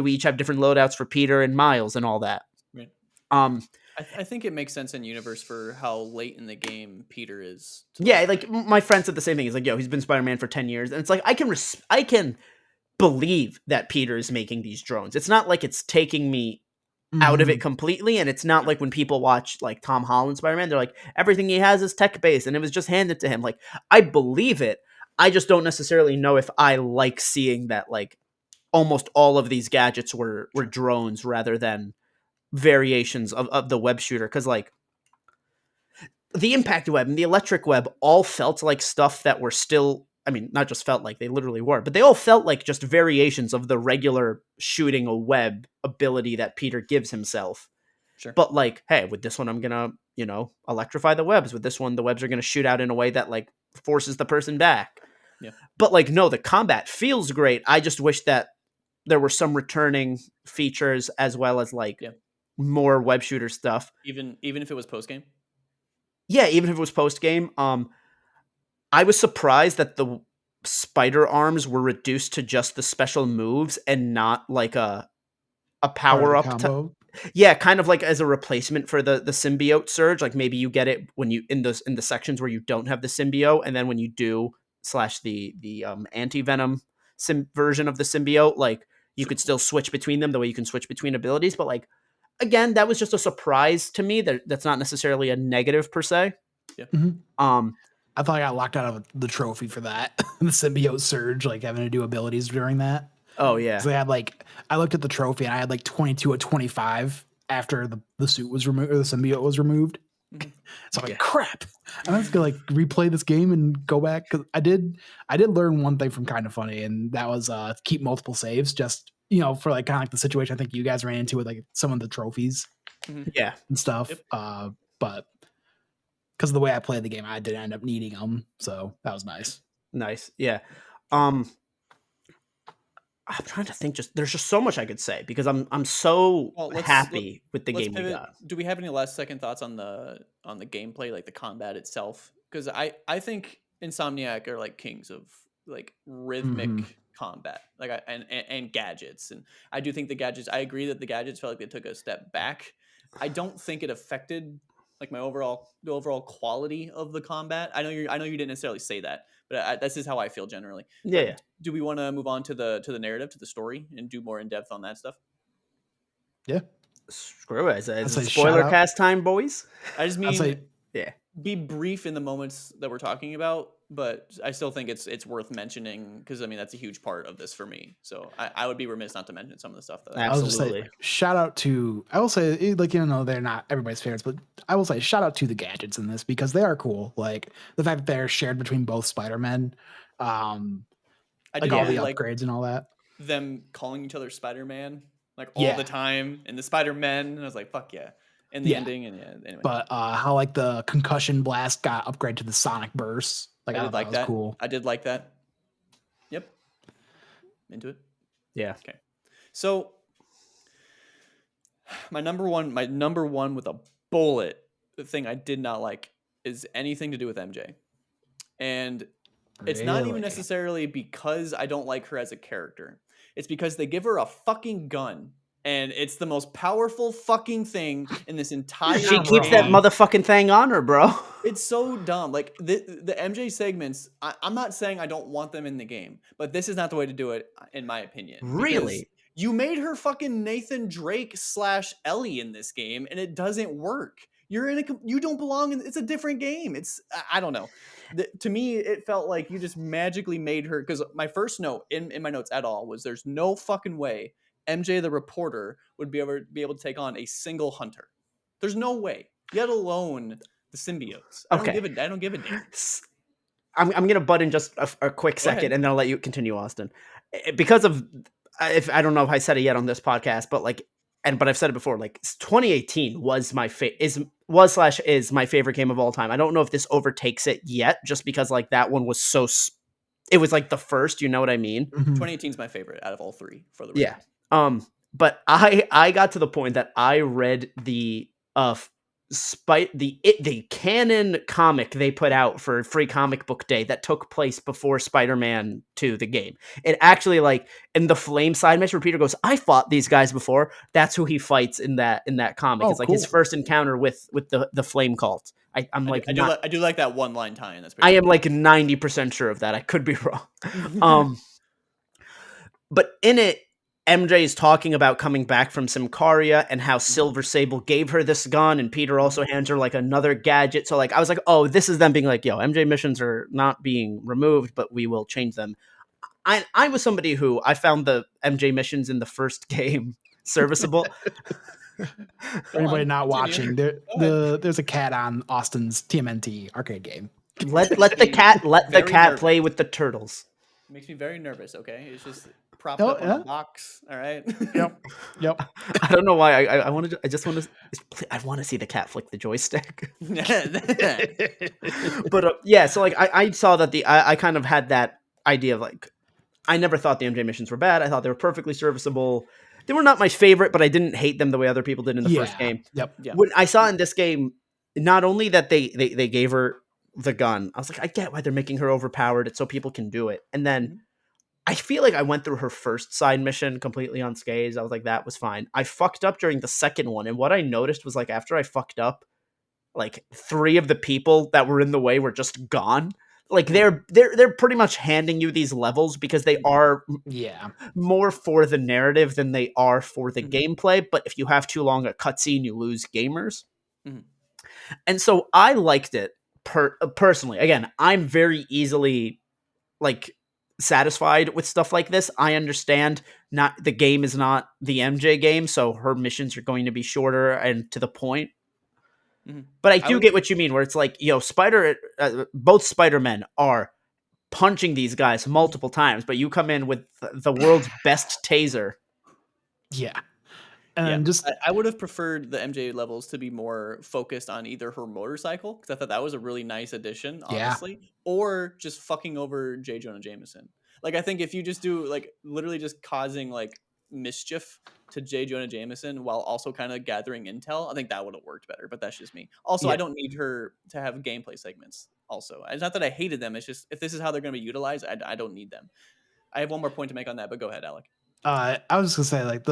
we each have different loadouts for Peter and Miles and all that. Right. Um I think it makes sense in universe for how late in the game Peter is. Yeah, like my friend said the same thing. He's like, "Yo, he's been Spider-Man for 10 years." And it's like I can believe that Peter is making these drones. It's not like it's taking me out of it completely, and it's not like when people watch like Tom Holland Spider-Man, they're like everything he has is tech-based and it was just handed to him. Like I believe it. I just don't necessarily know if I like seeing that like almost all of these gadgets were drones rather than variations of the web shooter, cuz like the impact web and the electric web all felt like stuff that were still, I mean, not just felt like, they literally were, but they all felt like just variations of the regular shooting a web ability that Peter gives himself. Sure. But like, hey, with this one I'm gonna, electrify the webs. With this one, the webs are gonna shoot out in a way that like forces the person back. Yeah. But like, no, the combat feels great. I just wish that there were some returning features as well as like more web shooter stuff. Even if it was post game. Yeah, even if it was post game. I was surprised that the spider arms were reduced to just the special moves and not like a power up combo. Yeah, kind of like as a replacement for the symbiote surge. Like maybe you get it when you in the sections where you don't have the symbiote, and then when you do / the anti venom version of the symbiote, like you could still switch between them the way you can switch between abilities. But like again, that was just a surprise to me. That's not necessarily a negative per se. Yeah. I thought I got locked out of the trophy for that. The symbiote surge, like having to do abilities during that. Oh yeah. So they had like, I looked at the trophy and I had like 22 of 25 after the suit was removed or the symbiote was removed. So I'm like, crap. I'm just gonna like replay this game and go back, because I did learn one thing from Kind of Funny, and that was keep multiple saves, just for like kind of like the situation I think you guys ran into with like some of the trophies, yeah, and stuff. Yep. But because of the way I played the game, I did end up needing them, so that was nice. Nice, yeah. I'm trying to think. There's just so much I could say because I'm so happy with the game we got. Do we have any last second thoughts on the gameplay, like the combat itself? Because I think Insomniac are like kings of like rhythmic combat, like and gadgets, and I do think the gadgets. I agree that the gadgets felt like they took a step back. I don't think it affected like the overall quality of the combat. I know you didn't necessarily say that, but this is how I feel generally. Yeah. Do we want to move on to the narrative, to the story, and do more in depth on that stuff? Yeah. Screw it. It's a spoiler cast time, boys. I just mean, yeah. Be brief in the moments that we're talking about, but I still think it's worth mentioning because I mean that's a huge part of this for me. So I would be remiss not to mention some of the stuff that absolutely. Say, shout out to, I will say, like, they're not everybody's favorites, but I will say shout out to the gadgets in this because they are cool. Like the fact that they're shared between both Spider-Men, like all the upgrades and all that. Them calling each other Spider-Man like all the time, and the Spider-Men, and I was like, fuck yeah. in the ending. And anyway. But how like the concussion blast got upgraded to the sonic burst. Like I did thought like that was cool. I did like that. Yep. Into it. Yeah. Okay. So my number one with a bullet, the thing I did not like is anything to do with MJ. And it's not even necessarily because I don't like her as a character. It's because they give her a fucking gun. And it's the most powerful fucking thing in this entire She keeps that motherfucking thing on her, bro. It's so dumb. Like the MJ segments, I'm not saying I don't want them in the game, but this is not the way to do it, in my opinion. Really? You made her fucking Nathan Drake / Ellie in this game, and it doesn't work. You don't belong in. It's a different game. I don't know. To me, it felt like you just magically made her. Because my first note in my notes at all was there's no fucking way MJ the reporter would be able to take on a single hunter. There's no way. Yet alone the symbiotes. I don't give a damn. I'm gonna butt in just a quick second, and then I'll let you continue, Austin. Because of, if I don't know if I said it yet on this podcast, but but I've said it before. Like 2018 was my is my favorite game of all time. I don't know if this overtakes it yet, just because like that one was so. It was like the first. You know what I mean? 2018 is my favorite out of all three. For the record. Yeah. But I got to the point that I read the the canon comic they put out for Free Comic Book Day that took place before Spider-Man 2 the game. It actually, like, in the Flame side mission where Peter goes, I fought these guys before. That's who he fights in that comic. It's like his first encounter with the Flame cult. I do like that one line tie in. That's I am like 90% sure of that. I could be wrong. But in it, MJ is talking about coming back from Symkaria and how Silver Sable gave her this gun, and Peter also hands her like another gadget. So like I was like, oh, this is them being like, yo, MJ missions are not being removed, but we will change them. I was somebody who I found the MJ missions in the first game serviceable. For anybody not watching, there's a cat on Austin's TMNT arcade game. Let the cat play with the turtles. It makes me very nervous. Okay, it's just propped up on a box. All right. Yep. I don't know why I wanted. I just want to. I want to see the cat flick the joystick. But yeah, so like I saw that I kind of had that idea of like I never thought the MJ missions were bad. I thought they were perfectly serviceable. They were not my favorite, but I didn't hate them the way other people did in the first game. Yep. When I saw in this game, not only that they gave her the gun, I was like, I get why they're making her overpowered. It's so people can do it. And then I feel like I went through her first side mission completely unscathed. I was like, that was fine. I fucked up during the second one. And what I noticed was like, after I fucked up, like 3 of the people that were in the way were just gone. Like they're pretty much handing you these levels because they are more for the narrative than they are for the gameplay. But if you have too long a cutscene, you lose gamers. And so I liked it personally. Again, I'm very easily like satisfied with stuff like this. I understand the game is not the MJ game, so her missions are going to be shorter and to the point. But I do get what you mean, where it's like, yo, both Spider-Men are punching these guys multiple times, but you come in with the world's best taser. Yeah. And I would have preferred the MJ levels to be more focused on either her motorcycle, because I thought that was a really nice addition, honestly, or just fucking over J. Jonah Jameson. Like, I think if you just do like literally just causing like mischief to J. Jonah Jameson while also kind of gathering intel, I think that would have worked better. But that's just me. Also, I don't need her to have gameplay segments. Also, it's not that I hated them. It's just if this is how they're going to be utilized, I don't need them. I have one more point to make on that, but go ahead, Alec. I was just gonna say like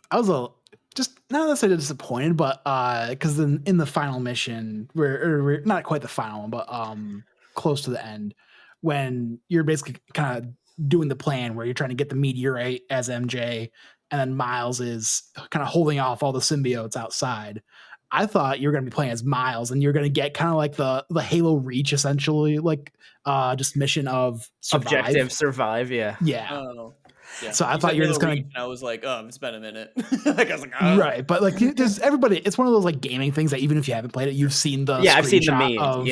I was just not necessarily disappointed, but because in the final mission, we're not quite the final one, but close to the end, when you're basically kind of doing the plan where you're trying to get the meteorite as MJ, and then Miles is kind of holding off all the symbiotes outside. I thought you were going to be playing as Miles, and you're going to get kind of like the Halo Reach, essentially, like just mission of survive. Objective survive, yeah. Oh. Yeah. So I thought you were just gonna. I was like, oh, it's been a minute. Like I was like, oh. Right, but like, there's everybody. It's one of those like gaming things that even if you haven't played it, you've seen the I've seen the meme. Of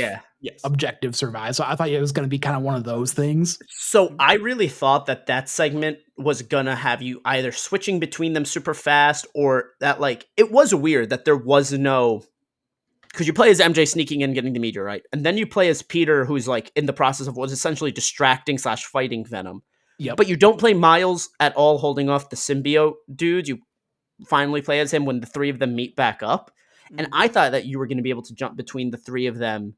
objective survive. So I thought it was going to be kind of one of those things. So I really thought that segment was gonna have you either switching between them super fast or that like it was weird that there was no because you play as MJ sneaking in, getting the meteorite, and then you play as Peter, who's like in the process of what's essentially distracting / fighting Venom. Yep. But you don't play Miles at all, holding off the symbiote dude. You finally play as him when the three of them meet back up, and I thought that you were going to be able to jump between the three of them.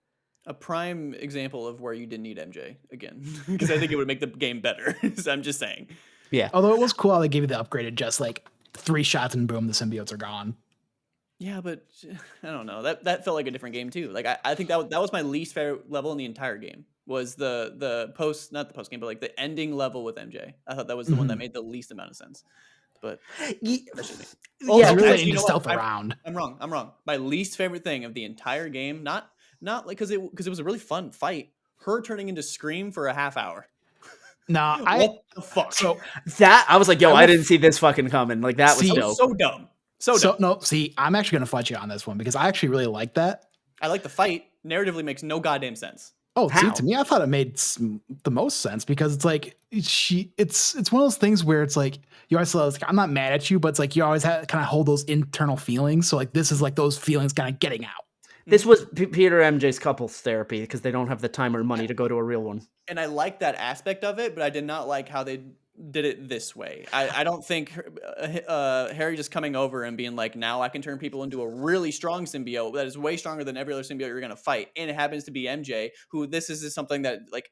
A prime example of where you didn't need MJ again, because I think it would make the game better. So I'm just saying. Yeah. Although it was cool how they gave you the upgraded, just like 3 shots and boom, the symbiotes are gone. Yeah, but I don't know. That felt like a different game too. Like I think that was my least favorite level in the entire game. Was the post, not the post game, but like the ending level with MJ. I thought that was the one that made the least amount of sense. But that's just me. Oh, yeah, really actually, into stealth around. I'm wrong. My least favorite thing of the entire game, not like because it was a really fun fight. Her turning into Scream for a half hour. No, What the fuck? So that I was like, yo, I didn't see this fucking coming. Like that was dope. So dumb. So dumb. No, see, I'm actually gonna fight you on this one because I actually really like that. I like the fight. Narratively makes no goddamn sense. Oh, How? see, to me, I thought it made the most sense because it's like it's one of those things where it's like you always like, I'm not mad at you, but it's like you always have kind of hold those internal feelings. So like this is like those feelings kind of getting out. This was Peter MJ's couples therapy because they don't have the time or money to go to a real one. And I like that aspect of it, but I did not like how they did it this way. I don't think Harry just coming over and being like, now I can turn people into a really strong symbiote that is way stronger than every other symbiote you're going to fight. And it happens to be MJ, who this is something that like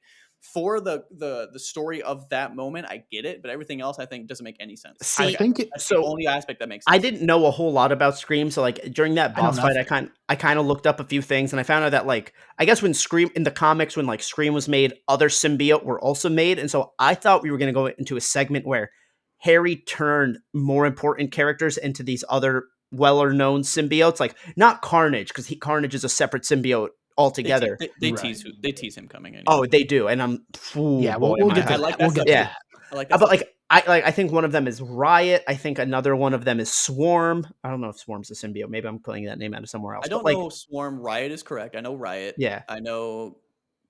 for the story of that moment, I get it, but everything else I think doesn't make any sense. See, I think that's the only aspect that makes sense. I didn't know a whole lot about Scream, so like during that boss fight, I kind of looked up a few things, and I found out that like I guess when Scream in the comics, when like Scream was made, other symbiote were also made, and so I thought we were going to go into a segment where Harry turned more important characters into these other well-known symbiotes, like not Carnage because Carnage is a separate symbiote altogether. They tease him coming in. Oh, they do, and I'm yeah. We'll get to that. We'll get to that. I like that. But like I think one of them is Riot. I think another one of them is Swarm. I don't know if Swarm's a symbiote. Maybe I'm pulling that name out of somewhere else. I don't know Swarm. Riot is correct. I know Riot. Yeah. I know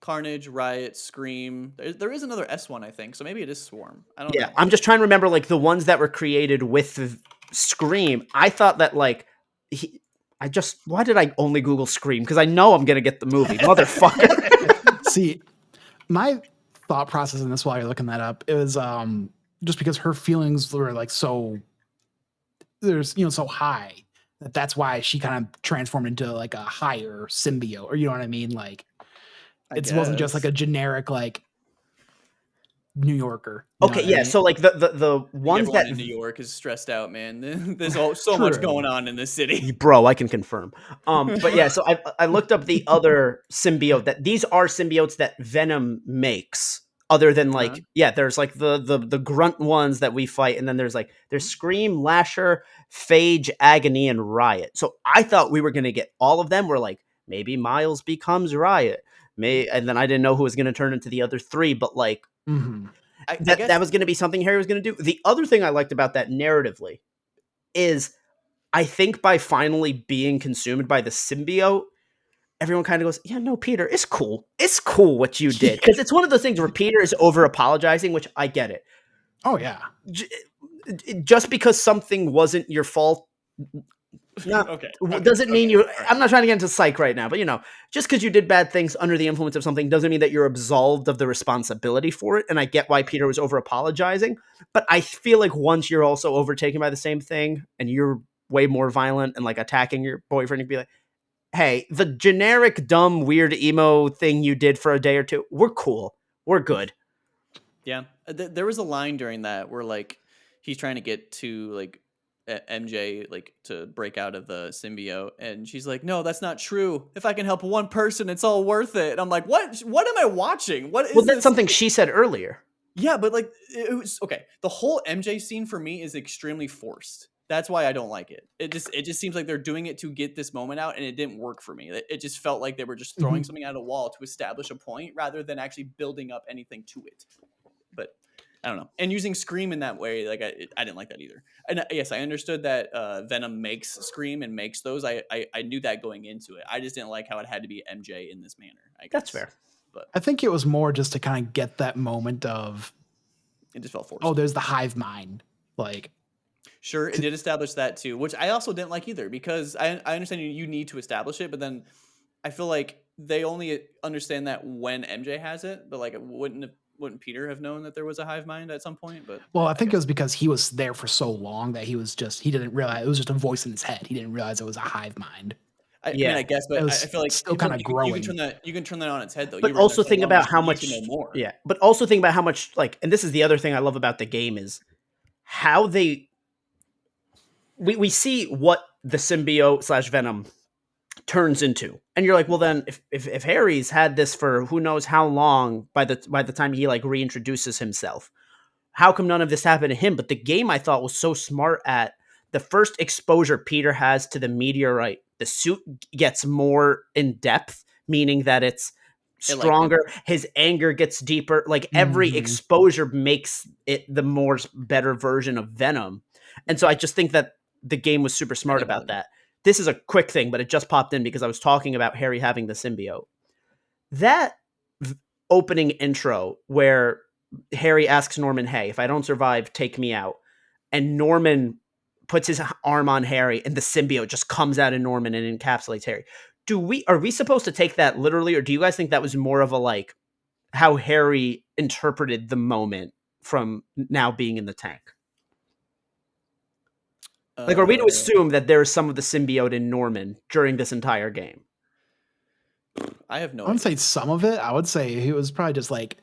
Carnage, Riot, Scream. There is another S one, I think. So maybe it is Swarm. I don't know. I'm just trying to remember like the ones that were created with Scream. I thought that like why did I only Google Scream? Because I know I'm gonna get the movie, motherfucker. See, my thought process in this while you're looking that up is just because her feelings were like so so high that's why she kind of transformed into like a higher symbiote, or you know what I mean? Like it wasn't just like a generic like New Yorker. Okay, yeah. I mean? So like the ones that in New York is stressed out, man. There's so much going on in this city, bro. I can confirm. But yeah, so I looked up the other symbiote that these are symbiotes that Venom makes. Other than like, there's like the grunt ones that we fight, and then there's Scream, Lasher, Phage, Agony, and Riot. So I thought we were gonna get all of them. We're like, maybe Miles becomes Riot, and then I didn't know who was gonna turn into the other three, but like. Mm-hmm. That was going to be something Harry was going to do. The other thing I liked about that narratively is I think by finally being consumed by the symbiote, everyone kind of goes, yeah, no, Peter, it's cool. It's cool what you did. Because it's one of those things where Peter is over apologizing, which I get it. Oh, yeah. Just because something wasn't your fault. Okay. Doesn't mean you. Right. I'm not trying to get into psych right now, but just because you did bad things under the influence of something doesn't mean that you're absolved of the responsibility for it. And I get why Peter was over apologizing, but I feel like once you're also overtaken by the same thing and you're way more violent and like attacking your boyfriend, you'd be like, "Hey, the generic dumb weird emo thing you did for a day or two, we're cool, we're good." Yeah, there was a line during that where like he's trying to get to like. MJ like to break out of the symbiote, and she's like, no, that's not true. If I can help one person, it's all worth it. And I'm like, what am I watching? What is that's something she said earlier. Yeah, but like it was okay. The whole MJ scene for me is extremely forced. That's why I don't like it. It just seems like they're doing it to get this moment out, and it didn't work for me. It just felt like they were just throwing something at a wall to establish a point rather than actually building up anything to it. But I don't know. And using Scream in that way, like I didn't like that either. And yes, I understood that Venom makes Scream and makes those. I knew that going into it. I just didn't like how it had to be MJ in this manner. I guess. That's fair. But I think it was more just to kind of get that moment of It just felt forced. Oh, there's the hive mind. Like, sure, it did establish that too, which I also didn't like either, because I understand you need to establish it, but then I feel like they only understand that when MJ has it, but like wouldn't Peter have known that there was a hive mind at some point? But well, I I think it guess was because he was there for so long that he didn't realize it was just a voice in his head. He didn't realize it was a hive mind. I mean, I guess, It but I was feel like still kind of you can growing. turn that on its head though. But You were in there also so think long, about how you need to much, know more. yeah. But also think about how much, like, and this is the other thing I love about the game is how we see what the symbiote / Venom turns into, and you're like, well, then if Harry's had this for who knows how long, by the time he like reintroduces himself, how come none of this happened to him? But the game, I thought, was so smart at the first exposure Peter has to the meteorite, the suit gets more in depth, meaning that it's It liked him. stronger. His anger gets deeper. Like every Mhm. exposure makes it the more better version of Venom. And so I just think that the game was super smart think about that- that. This is a quick thing, but it just popped in because I was talking about Harry having the symbiote. That opening intro where Harry asks Norman, "Hey, if I don't survive, take me out." And Norman puts his arm on Harry and the symbiote just comes out of Norman and encapsulates Harry. Are we supposed to take that literally, or do you guys think that was more of a like how Harry interpreted the moment from now being in the tank? Like, are we to assume that there is some of the symbiote in Norman during this entire game? I have no I wouldn't idea. say some of it. I would say he was probably just like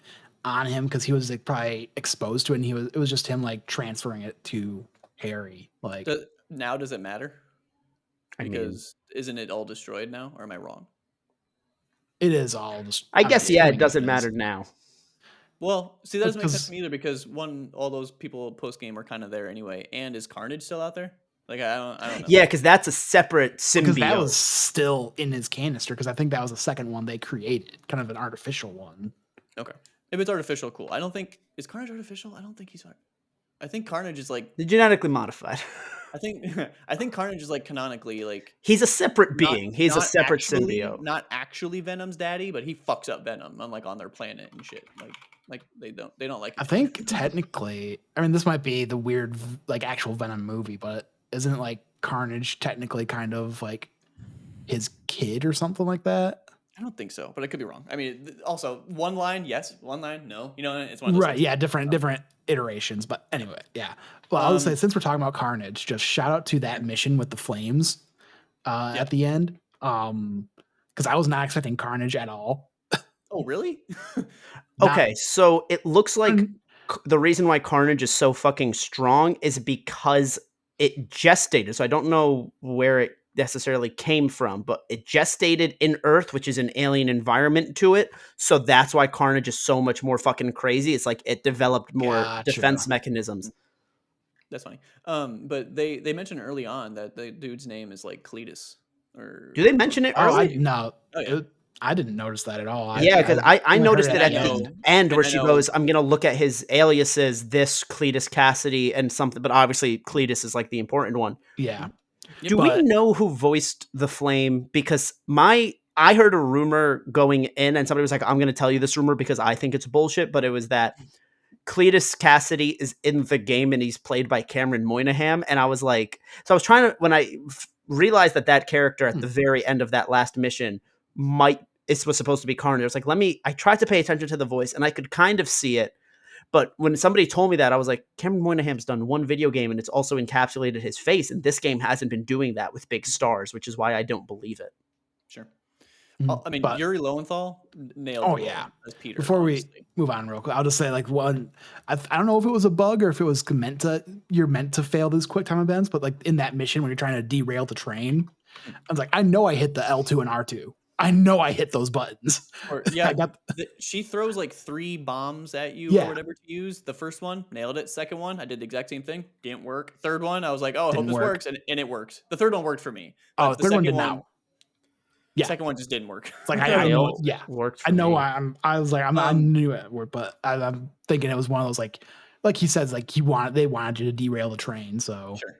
on him because he was like probably exposed to it, and it was just him like transferring it to Harry. Like, Now does it matter? I mean, Because isn't it all destroyed now, or am I wrong? it is all just. I I'm guess, yeah, it assuming doesn't is. matter now. Well, see, that doesn't make sense Because to me either, because all those people post game are kind of there anyway, and is Carnage still out there? Like I don't know. Yeah, because that's a separate symbiote. that was still in his canister. Because I think that was the second one they created, kind of an artificial one. Okay, if it's artificial, cool. I don't think is Carnage artificial. I don't think he's. I think Carnage is like. genetically modified. I think I think Carnage is like canonically like. He's a separate being. He's a separate symbiote. Not actually Venom's daddy, but he fucks up Venom on like on their planet and shit. Like they don't like. I think technically, I mean, this might be the weird like actual Venom movie, but isn't it like Carnage technically kind of like his kid or something like that? I don't think so, but I could be wrong. I mean, also one line, yes, one line, no. You know, it's one of those Right? things. Yeah, different iterations. But anyway, yeah. Well, I would say since we're talking about Carnage, just shout out to that mission with the flames at the end, because I was not expecting Carnage at all. Oh, really? Okay, so it looks like the reason why Carnage is so fucking strong is because it gestated. So I don't know where it necessarily came from, but it gestated in Earth, which is an alien environment to it. So that's why Carnage is so much more fucking crazy. It's like it developed more defense mechanisms. That's funny. But they mentioned early on that the dude's name is like Cletus. Or do they mention it early? No. Oh, yeah. I didn't notice that at all. Yeah, because I noticed it at the the end where she goes, "I'm gonna look at his aliases, this Cletus Cassidy and something," but obviously Cletus is like the important one. Yeah. Do we know who voiced the Flame? Because I heard a rumor going in, and somebody was like, "I'm gonna tell you this rumor because I think it's bullshit," but it was that Cletus Cassidy is in the game and he's played by Cameron Moynihan, and I was like, so I was trying to when I realized that character at the very end of that last mission was supposed to be Carnage. I was like, I tried to pay attention to the voice and I could kind of see it. But when somebody told me that, I was like, Cameron Moynihan's done one video game and it's also encapsulated his face. And this game hasn't been doing that with big stars, which is why I don't believe it. Sure. I mean, Yuri Lowenthal nailed Oh, the role yeah. as Peter. Before we move on real quick, I'll just say like one, I don't know if it was a bug or if it was you're meant to fail these quick time events, but like in that mission when you're trying to derail the train, I was like, I know I hit the L2 and R2. I know I hit those buttons. Or, yeah, she throws like 3 bombs at you or whatever to use. The first one, nailed it. Second one, I did the exact same thing. Didn't work. Third one, I was like, oh, I hope this works. And it worked. The third one worked for me. But the third one did not. Yeah. The second one just didn't work. It's like I know, worked. I know. I was like, I knew it worked, but I'm thinking it was one of those like he says, like they wanted you to derail the train. So sure.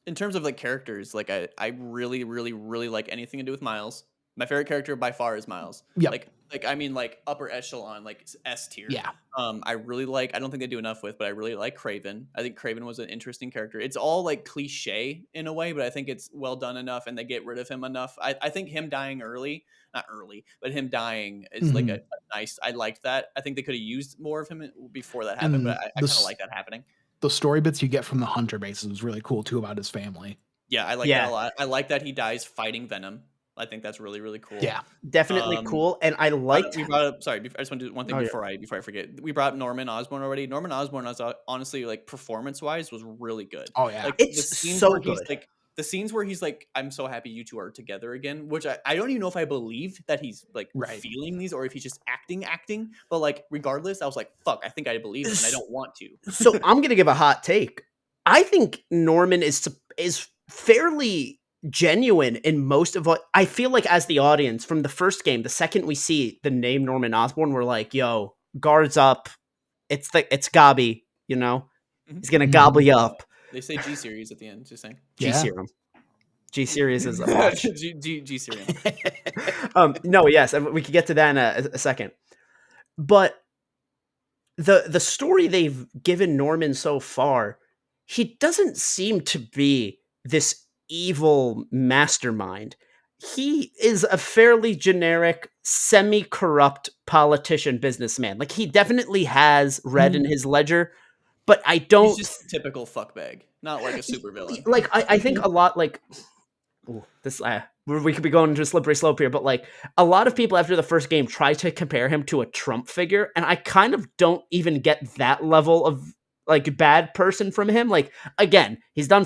In terms of like characters, like I really, really, really like anything to do with Miles. My favorite character by far is Miles. Yep. Like like I mean like upper echelon, like S tier. Yeah. I really like. I don't think they do enough with, but I really like Craven. I think Craven was an interesting character. It's all like cliche in a way, but I think it's well done enough, and they get rid of him enough. I think him dying early, not early, but him dying is like Mhm. a nice. I liked that. I think they could have used more of him before that happened, but And I kind of like that happening. the story bits you get from the hunter bases was really cool too about his family. Yeah, I like that a Yeah. lot. I like that he dies fighting Venom. I think that's really, really cool. Yeah. Definitely Um, cool. And I liked. we brought up. Sorry, I just want to do one thing Oh, yeah. before I forget. We brought up Norman Osborn already. Norman Osborn, honestly, like performance wise, was really good. Oh yeah. Like the It's scenes so where he's good. like the scenes where he's like, "I'm so happy you two are together again," which I don't even know if I believe that he's like Right. feeling these or if he's just acting. But like regardless, I was like, "Fuck," I think I believe him, and I don't want to. So I'm gonna give a hot take. I think Norman is fairly genuine in most of what I feel like as the audience from the first game. The second we see the name Norman Osborn, we're like, "Yo, guards up! It's Gobby, you know, he's gonna gobble you up." They say G series at the end. Just saying. G Yeah. serum, G series is a watch. G serum. No, yes, and we could get to that in a second, but the story they've given Norman so far, he doesn't seem to be this evil mastermind. He is a fairly generic, semi-corrupt politician businessman. Like he definitely has red in his ledger, but I He's don't just typical fuckbag, not like a super villain. like I think a lot like ooh, this we could be going into a slippery slope here, but like a lot of people after the first game try to compare him to a Trump figure, and I kind of don't even get that level of like bad person from him. Like again, he's done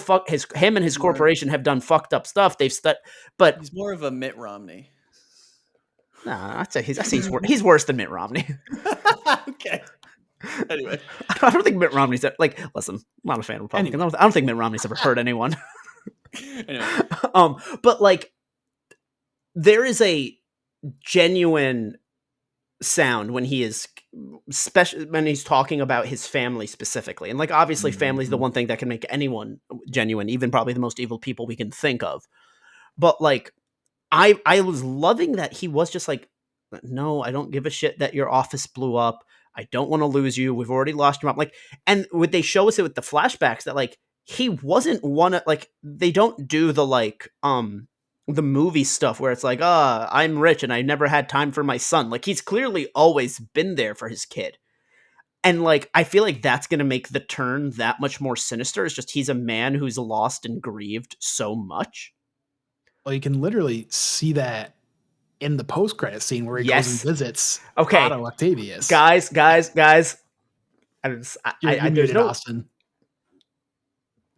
him and his More- corporation have done fucked up stuff. But He's more of a Mitt Romney. nah, I'd say he's worse than Mitt Romney. Okay. Anyway, I don't think Mitt Romney's like. Listen, I'm not a fan of Republicans. Anyway. I don't think Mitt Romney's ever hurt anyone. anyway, But like, there is a genuine sound when he is when he's talking about his family specifically, and like obviously family's the one thing that can make anyone genuine, even probably the most evil people we can think of. But like I was loving that he was just like, no, I don't give a shit that your office blew up. I don't want to lose you. We've already lost your mom. Like, and would they show us it with the flashbacks that like he wasn't one of like they don't do the movie stuff where it's like, I'm rich and I never had time for my son. Like he's clearly always been there for his kid. And like I feel like that's gonna make the turn that much more sinister. It's just he's a man who's lost and grieved so much. Well, you can literally see that in the post-credit scene where he goes and visits Otto Octavius. Guys. You're There's muted, no Austin.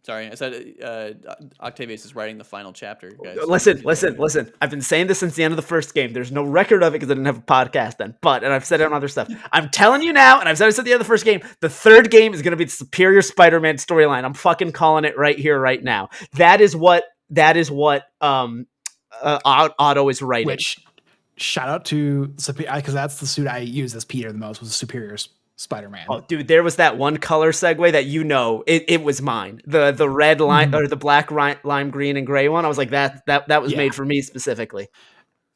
sorry, I said Octavius is writing the final chapter. Guys, Listen. I've been saying this since the end of the first game. There's no record of it because I didn't have a podcast then. And I've said it on other stuff. I'm telling you now, and I've said it at the end of the first game. The third game is going to be the Superior Spider-Man storyline. I'm fucking calling it right here, right now. That is what Otto is writing. Which shout out to because that's the suit I used as Peter the most was the Superior Spider-Man. Oh, dude, there was that one color segue that it was mine. The red line or the black lime green and gray one. I was like that was made for me specifically.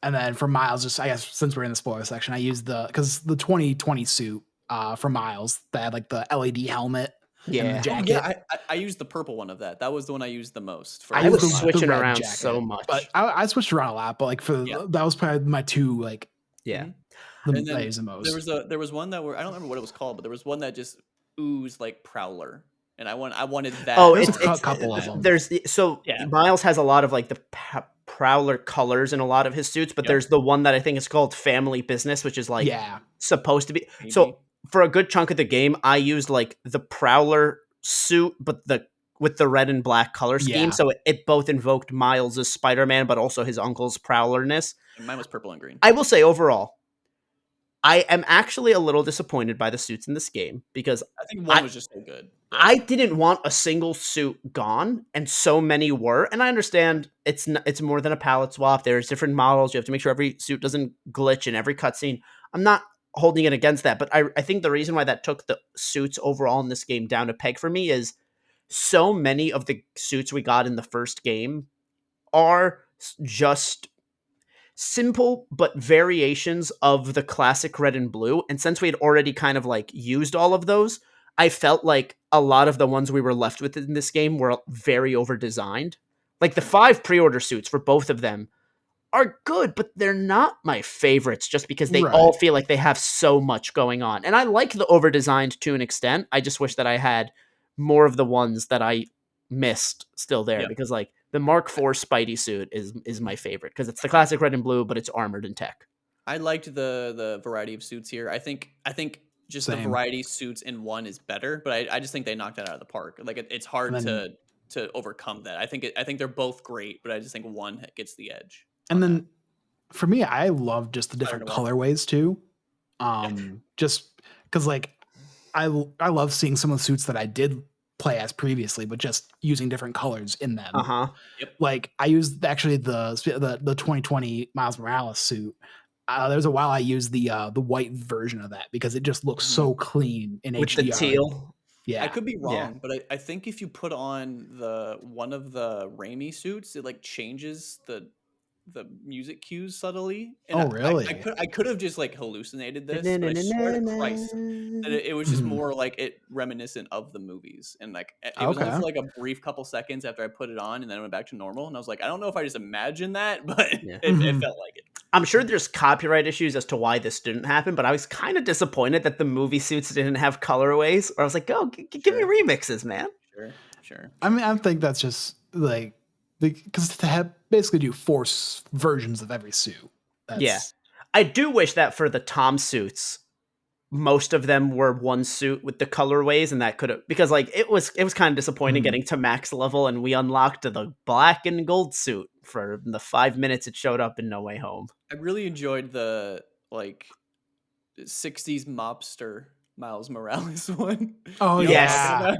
And then for Miles, just I guess since we're in the spoiler section, I used the 2020 suit for Miles that had like the LED helmet. Yeah, and the jacket. I used the purple one of that. That was the one I used the most. I was switching around so much, but I switched around a lot. But like that was probably my two like and I used the most. There was one that I don't remember what it was called, but there was one that just oozed like Prowler, and I wanted that. Oh, it's a couple of them. Miles has a lot of like the Prowler colors in a lot of his suits, but there's the one that I think is called Family Business, which is like supposed to be. Maybe. So for a good chunk of the game, I used like the Prowler suit, but with the red and black color scheme. So it both invoked Miles' Spider-Man, but also his uncle's Prowlerness. And mine was purple and green. I will say overall, I am actually a little disappointed by the suits in this game because I think one was just so good. I didn't want a single suit gone, and so many were. And I understand it's more than a palette swap. There's different models. You have to make sure every suit doesn't glitch in every cutscene. I'm not holding it against that, but I think the reason why that took the suits overall in this game down a peg for me is so many of the suits we got in the first game are just simple but variations of the classic red and blue. And since we had already kind of like used all of those, I felt like a lot of the ones we were left with in this game were very over designed. Like the 5 pre-order suits for both of them are good, but they're not my favorites just because they all feel like they have so much going on. And I like the over designed to an extent. I just wish that I had more of the ones that I missed still there, because like the Mark IV Spidey suit is my favorite because it's the classic red and blue, but it's armored in tech. I liked the variety of suits here. I think just the variety of suits in one is better, but I just think they knocked that out of the park. Like it's hard to overcome that. I think they're both great, but I just think one gets the edge. And then for me, I love just the different colorways too. Just because like I love seeing some of the suits that I did play as previously, but just using different colors in them. Like I used actually the 2020 Miles Morales suit. There was a while I used the white version of that because it just looks so clean in with HDR. the teal. Yeah, I could be wrong, but I think if you put on one of the Raimi suits, it like changes the music cues subtly. And really? I could have just like hallucinated this, but I swear to Christ that it was just more like it reminiscent of the movies. And like it was only for like a brief couple seconds after I put it on, and then it went back to normal. And I was like, I don't know if I just imagined that, but it felt like it. I'm sure there's copyright issues as to why this didn't happen, but I was kind of disappointed that the movie suits didn't have colorways. Or I was like, "Go, give me remixes, man." Sure. I mean, I think that's just like because to have basically do 4 versions of every suit. I do wish that for the Tom suits, most of them were one suit with the colorways, and that could have, because like it was kind of disappointing getting to max level and we unlocked the black and gold suit for the 5 minutes it showed up in No Way Home. I really enjoyed the like 60s mobster Miles Morales one. Oh yeah,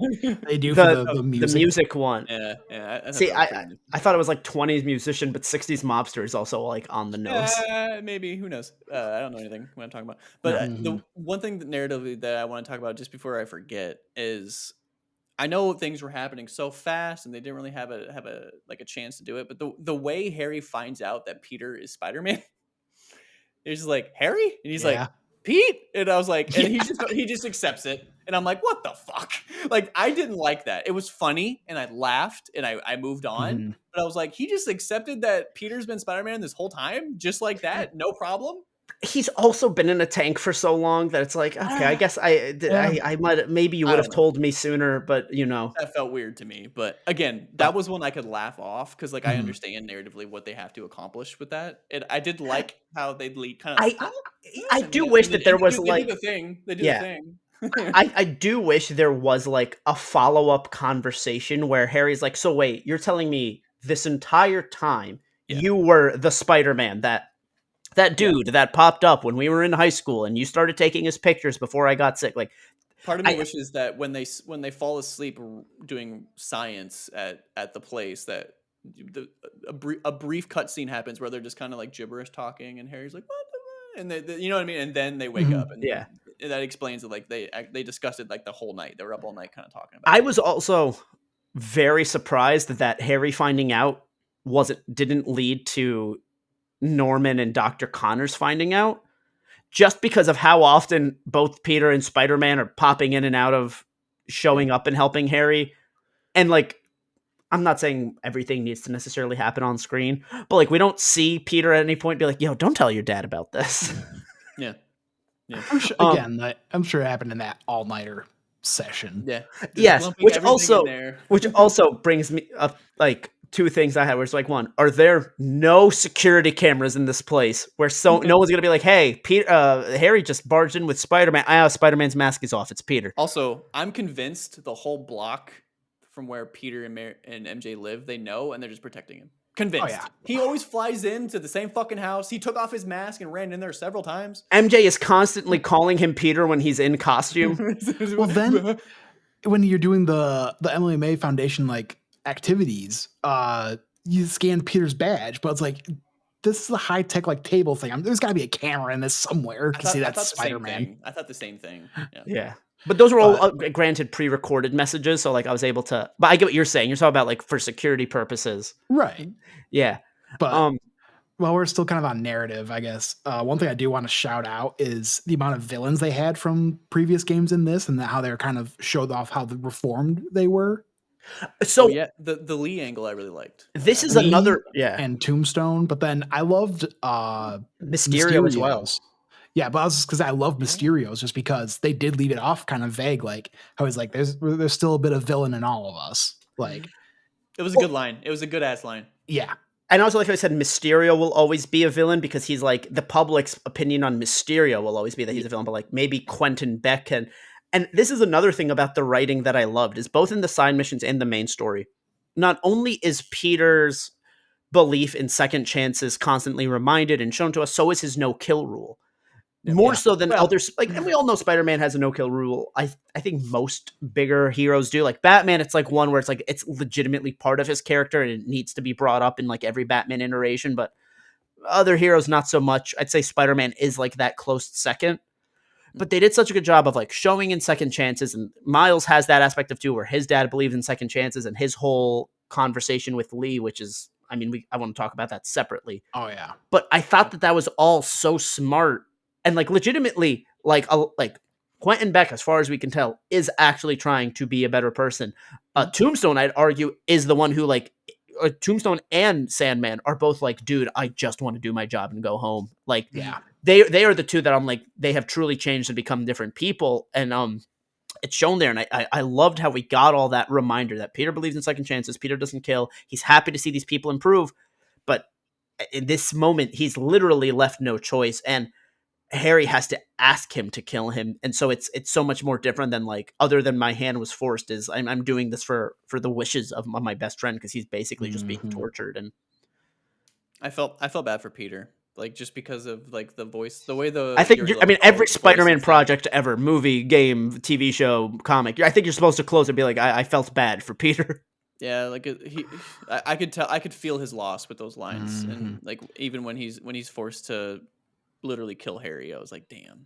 they do for the music one. Yeah. See, I thought it was like 20s musician, but 60s mobster is also like on the nose. Maybe, who knows? I don't know anything what I'm talking about. But the one thing narratively that I want to talk about just before I forget is I know things were happening so fast and they didn't really have a like a chance to do it. But the way Harry finds out that Peter is Spider-Man, he's just like, Harry, and he's like, Pete, and I was like, and he just accepts it, and I'm like, what the fuck? Like, I didn't like that. It was funny, and I laughed, and I moved on. But I was like, he just accepted that Peter's been Spider-Man this whole time, just like that, no problem. He's also been in a tank for so long that it's like, okay, I guess I might, maybe you would have told me sooner, but you know, that felt weird to me. But again, that was one I could laugh off because like I understand narratively what they have to accomplish with that. And I did like how they lead kind of. I do wish that there was like they do the thing. I do wish there was like a follow-up conversation where Harry's like, so wait, you're telling me this entire time you were the Spider-Man that dude that popped up when we were in high school and you started taking his pictures before I got sick. Like, part of me wishes that when they fall asleep doing science at the place that a brief cutscene happens where they're just kind of like gibberish talking and Harry's like, what? And they, you know what I mean? And then they wake up and that explains it. Like they discussed it like the whole night. They were up all night kind of talking about it. I was also very surprised that Harry finding out didn't lead to Norman and Dr. Connors finding out, just because of how often both Peter and Spider-Man are popping in and out of showing up and helping Harry. And like, I'm not saying everything needs to necessarily happen on screen, but like we don't see Peter at any point be like, yo, don't tell your dad about this. Yeah. I'm sure, again, I'm sure it happened in that all-nighter session. Yeah. Yes, which also brings me up like two things I had where it's like, one, are there no security cameras in this place where no one's gonna be like, hey, Harry just barged in with Spider-Man. Spider-Man's mask is off. It's Peter. Also, I'm convinced the whole block from where Peter and MJ live, they know, and they're just protecting him. Convinced. Oh, yeah. He always flies into the same fucking house. He took off his mask and ran in there several times. MJ is constantly calling him Peter when he's in costume. Well, then when you're doing the Emily May Foundation like activities, you scan Peter's badge, but it's like, this is a high-tech like table thing. There's got to be a camera in this somewhere to see that's Spider-Man. I thought the same thing. Yeah. But those were all granted pre-recorded messages, so like I was able to. But I get what you're saying. You're talking about like for security purposes, right? Yeah. But Well, we're still kind of on narrative, I guess. One thing I do want to shout out is the amount of villains they had from previous games in this, and how they're kind of showed off how reformed they were. So yeah, the Lee angle I really liked. this is Lee another and Tombstone, but then I loved Mysterio as well. Yeah, but I was just because I love Mysterio's just because they did leave it off kind of vague, like how he's like, there's still a bit of villain in all of us. Like, it was a good line. It was a good ass line. Yeah. And also, like I said, Mysterio will always be a villain because he's like the public's opinion on Mysterio will always be that he's a villain, but like maybe Quentin Beck can. And this is another thing about the writing that I loved is both in the side missions and the main story. Not only is Peter's belief in second chances constantly reminded and shown to us, so is his no-kill rule. More so than others, like, and we all know Spider-Man has a no-kill rule. I think most bigger heroes do. Like Batman, it's like one where it's like it's legitimately part of his character and it needs to be brought up in like every Batman iteration. But other heroes, not so much. I'd say Spider-Man is like that close second. But they did such a good job of like showing in second chances, and Miles has that aspect of too, where his dad believed in second chances, and his whole conversation with Lee, which is, I mean, I want to talk about that separately. Oh yeah, but I thought that was all so smart. And like legitimately, like Quentin Beck, as far as we can tell, is actually trying to be a better person. Tombstone, I'd argue, is the one who like Tombstone and Sandman are both like, dude, I just want to do my job and go home. Like, yeah, they are the two that I'm like, they have truly changed and become different people. And it's shown there. And I loved how we got all that reminder that Peter believes in second chances. Peter doesn't kill. He's happy to see these people improve. But in this moment, he's literally left no choice. And Harry has to ask him to kill him, and so it's so much more different than like other than my hand was forced. Is I'm doing this for the wishes of my best friend because he's basically just being tortured. And I felt bad for Peter, like just because of like the voice, the way the I think every Spider-Man project ever, movie, game, TV show, comic, I think you're supposed to close and be like, I felt bad for Peter. Yeah, like I could tell, I could feel his loss with those lines, and like even when he's forced to literally kill Harry, I was like, damn.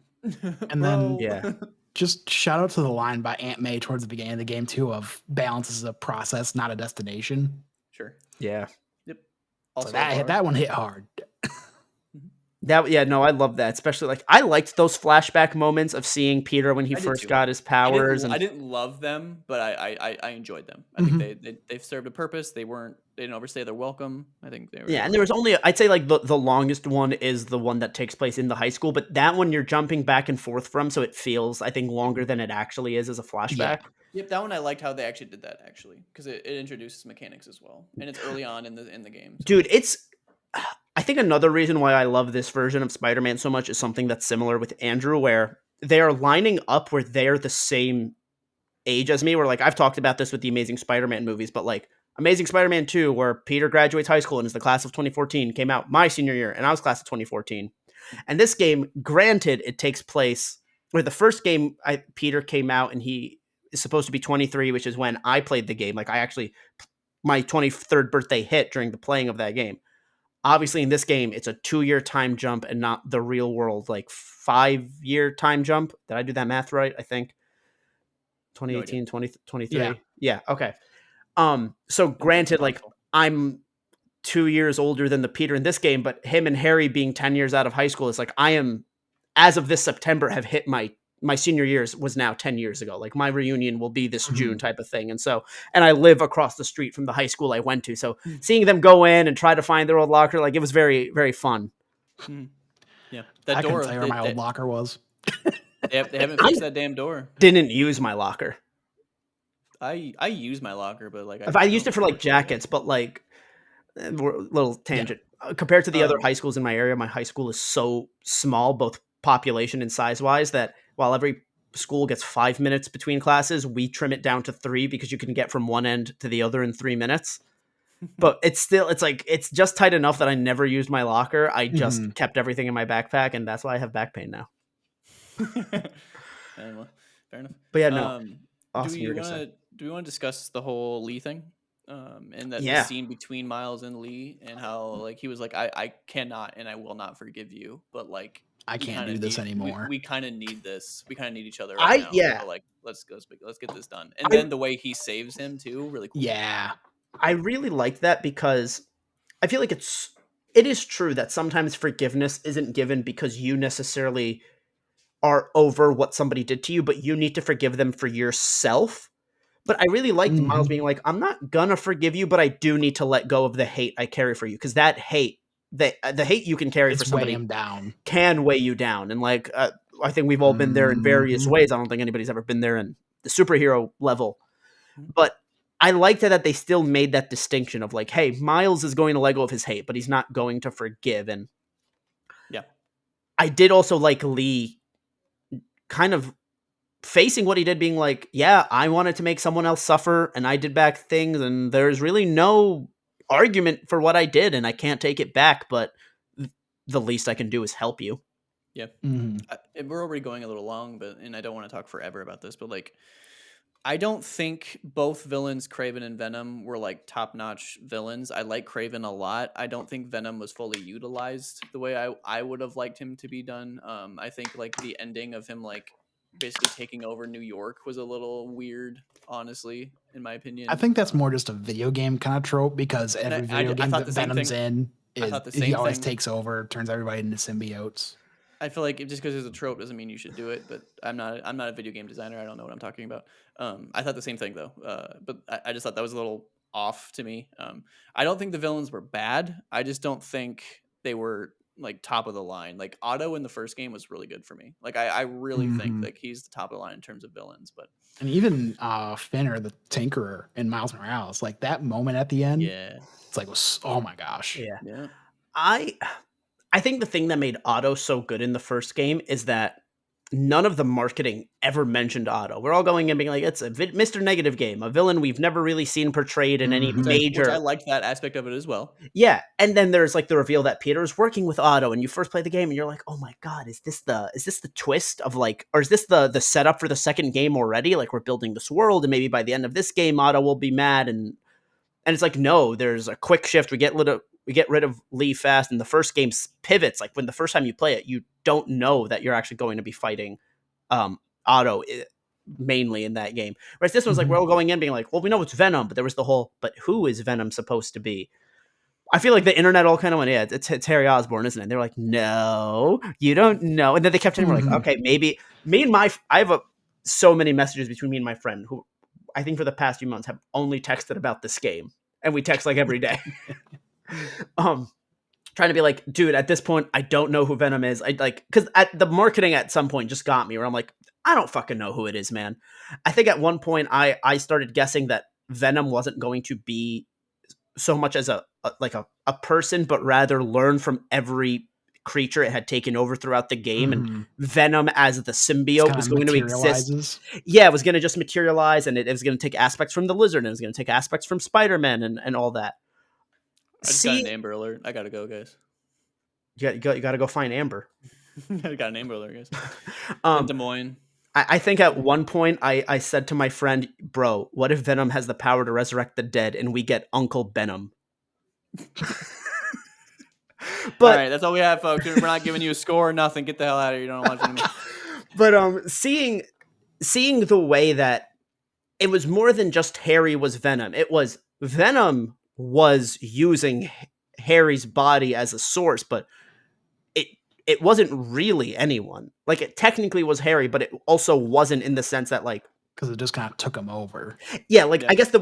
And then yeah, just shout out to the line by Aunt May towards the beginning of the game too of balance is a process, not a destination. Sure. Yeah. Yep. Also so that one hit hard. I love that. Especially like I liked those flashback moments of seeing Peter when he first got his powers. I didn't love them, but I enjoyed them. I think they've served a purpose. They didn't overstay their welcome. I think they were. Yeah, and there was only, I'd say like the longest one is the one that takes place in the high school, but that one you're jumping back and forth from, so it feels, I think, longer than it actually is as a flashback. Yeah. Yep, that one I liked how they actually did that actually, because it introduces mechanics as well, and it's early on in the game. So. Dude, I think another reason why I love this version of Spider-Man so much is something that's similar with Andrew, where they are lining up where they're the same age as me, where like I've talked about this with the Amazing Spider-Man movies, but like Amazing Spider-Man 2, where Peter graduates high school and is the class of 2014, came out my senior year, and I was class of 2014. And this game, granted, it takes place where the first game, Peter came out and he is supposed to be 23, which is when I played the game. Like my 23rd birthday hit during the playing of that game. Obviously, in this game, it's a 2-year time jump and not the real world, like 5-year time jump. Did I do that math right? I think 2018, 2023. Yeah. Okay. So granted, like I'm 2 years older than the Peter in this game, but him and Harry being 10 years out of high school, it's like I am, as of this September, have hit my senior years was now 10 years ago. Like my reunion will be this June type of thing. And I live across the street from the high school I went to. So seeing them go in and try to find their old locker, like it was very, very fun. Yeah. I couldn't tell you where my old locker was. They haven't fixed that damn door. Didn't use my locker. I use my locker, but like I used it for like jackets, but like little tangent. Compared to the other high schools in my area, my high school is so small, both population and size wise, that while every school gets 5 minutes between classes, we trim it down to 3 because you can get from one end to the other in 3 minutes. But it's just tight enough that I never used my locker. I just kept everything in my backpack, and that's why I have back pain now. Well, fair enough. But yeah, no. Awesome. Do we want to discuss the whole Lee thing? And the scene between Miles and Lee, and how like he was like, I cannot and I will not forgive you, but like I can't do this anymore. We kind of need this. We kind of need each other right now. Yeah. So like let's get this done. And then the way he saves him too, really cool. Yeah. I really like that because I feel like it's it is true that sometimes forgiveness isn't given because you necessarily are over what somebody did to you, but you need to forgive them for yourself. But I really liked Miles being like, I'm not gonna forgive you, but I do need to let go of the hate I carry for you, because that hate, the hate you can carry for It's weigh somebody him down. can weigh you down. And like, I think we've all been there in various ways. I don't think anybody's ever been there in the superhero level, but I liked that they still made that distinction of like, hey, Miles is going to let go of his hate, but he's not going to forgive. And yeah, I did also like Lee kind of facing what he did, being like, yeah, I wanted to make someone else suffer and I did bad things, and there's really no argument for what I did and I can't take it back, but the least I can do is help you. Yeah. We're already going a little long, and I don't want to talk forever about this, but like, I don't think both villains, Kraven and Venom, were like top-notch villains. I like Kraven a lot. I don't think Venom was fully utilized the way I would have liked him to be done. I think like the ending of him like basically taking over New York was a little weird, honestly, in my opinion. I think that's more just a video game kind of trope, because every video game that Venom's in he always takes over, turns everybody into symbiotes. I feel like just because there's a trope doesn't mean you should do it. But I'm not a video game designer. I don't know what I'm talking about. I thought the same thing though. But I just thought that was a little off to me. I don't think the villains were bad. I just don't think they were like top of the line. Like Otto in the first game was really good for me. Like I really think like he's the top of the line in terms of villains. But and even Finner, the Tinkerer in Miles Morales, like that moment at the end, it's like, oh my gosh. Yeah. I think the thing that made Otto so good in the first game is that none of the marketing ever mentioned Otto. We're all going in being like, it's a Mr. Negative game, a villain we've never really seen portrayed in any major. Which I liked that aspect of it as well. Yeah, and then there's like the reveal that Peter is working with Otto, and you first play the game, and you're like, oh my god, is this the twist of like, or is this the setup for the second game already? Like we're building this world, and maybe by the end of this game, Otto will be mad, and it's like, no, there's a quick shift. We get rid of Lee fast, and the first game pivots. Like when the first time you play it, you don't know that you're actually going to be fighting Otto mainly in that game. Whereas this one's like, we're all going in being like, well, we know it's Venom, but there was the whole, but who is Venom supposed to be? I feel like the internet all kind of went, yeah, it's Harry Osborn, isn't it? And they're like, no, you don't know. And then they kept telling me, like, okay, maybe I have so many messages between me and my friend who I think for the past few months have only texted about this game, and we text like every day. Trying to be like, dude, at this point, I don't know who Venom is. I like, because at the marketing at some point just got me where I'm like, I don't fucking know who it is, man. I think at one point I started guessing that Venom wasn't going to be so much as a person, but rather learn from every creature it had taken over throughout the game, and Venom as the symbiote was going to exist. Yeah, it was going to just materialize, and it was going to take aspects from the Lizard, and it was going to take aspects from Spider-Man and all that. I just got an Amber Alert. I gotta go, guys. You got to go find Amber. I got an Amber Alert, guys. In Des Moines. I think at one point I said to my friend, bro, what if Venom has the power to resurrect the dead and we get Uncle Venom? But all right, that's all we have, folks. We're not giving you a score or nothing. Get the hell out of here. You don't watch anymore. But seeing the way that it was more than just Harry was Venom. It was Venom was using Harry's body as a source, but it wasn't really anyone. Like it technically was Harry, but it also wasn't in the sense that like, because it just kind of took him over. Yeah, like I guess the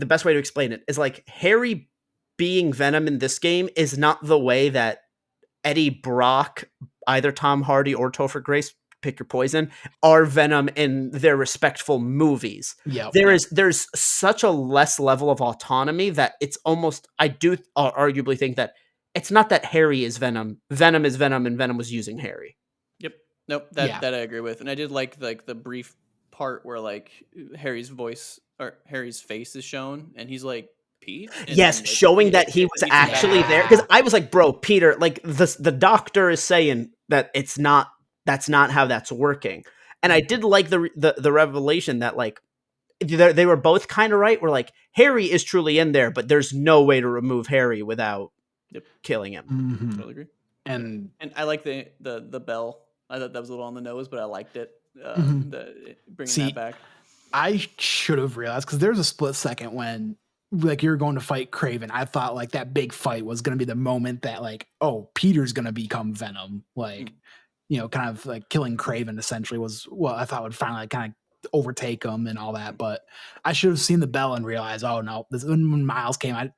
best way to explain it is like Harry being Venom in this game is not the way that Eddie Brock, either Tom Hardy or Topher Grace, pick your poison, are Venom in their respectful movies. Yeah, there's such a less level of autonomy that it's almost, I do arguably think that it's not that Harry is Venom. Venom is Venom, and Venom was using Harry. Yep. Nope. That I agree with, and I did like the brief part where like Harry's voice or Harry's face is shown, and he's like, Pete? Yes, showing that he was actually there. Because I was like, bro, Peter, like the doctor is saying that that's not how that's working. And I did like the revelation that like they were both kind of right. Where like Harry is truly in there, but there's no way to remove Harry without killing him. Totally agree. And I like the bell. I thought that was a little on the nose, but I liked it. Bringing that back. I should have realized, because there's a split second when like you're going to fight Kraven, I thought like that big fight was going to be the moment that like, oh, Peter's going to become Venom. Like, kind of like killing Kraven essentially was what I thought would finally kind of overtake him and all that. But I should have seen the bell and realized, oh no, when Miles came, I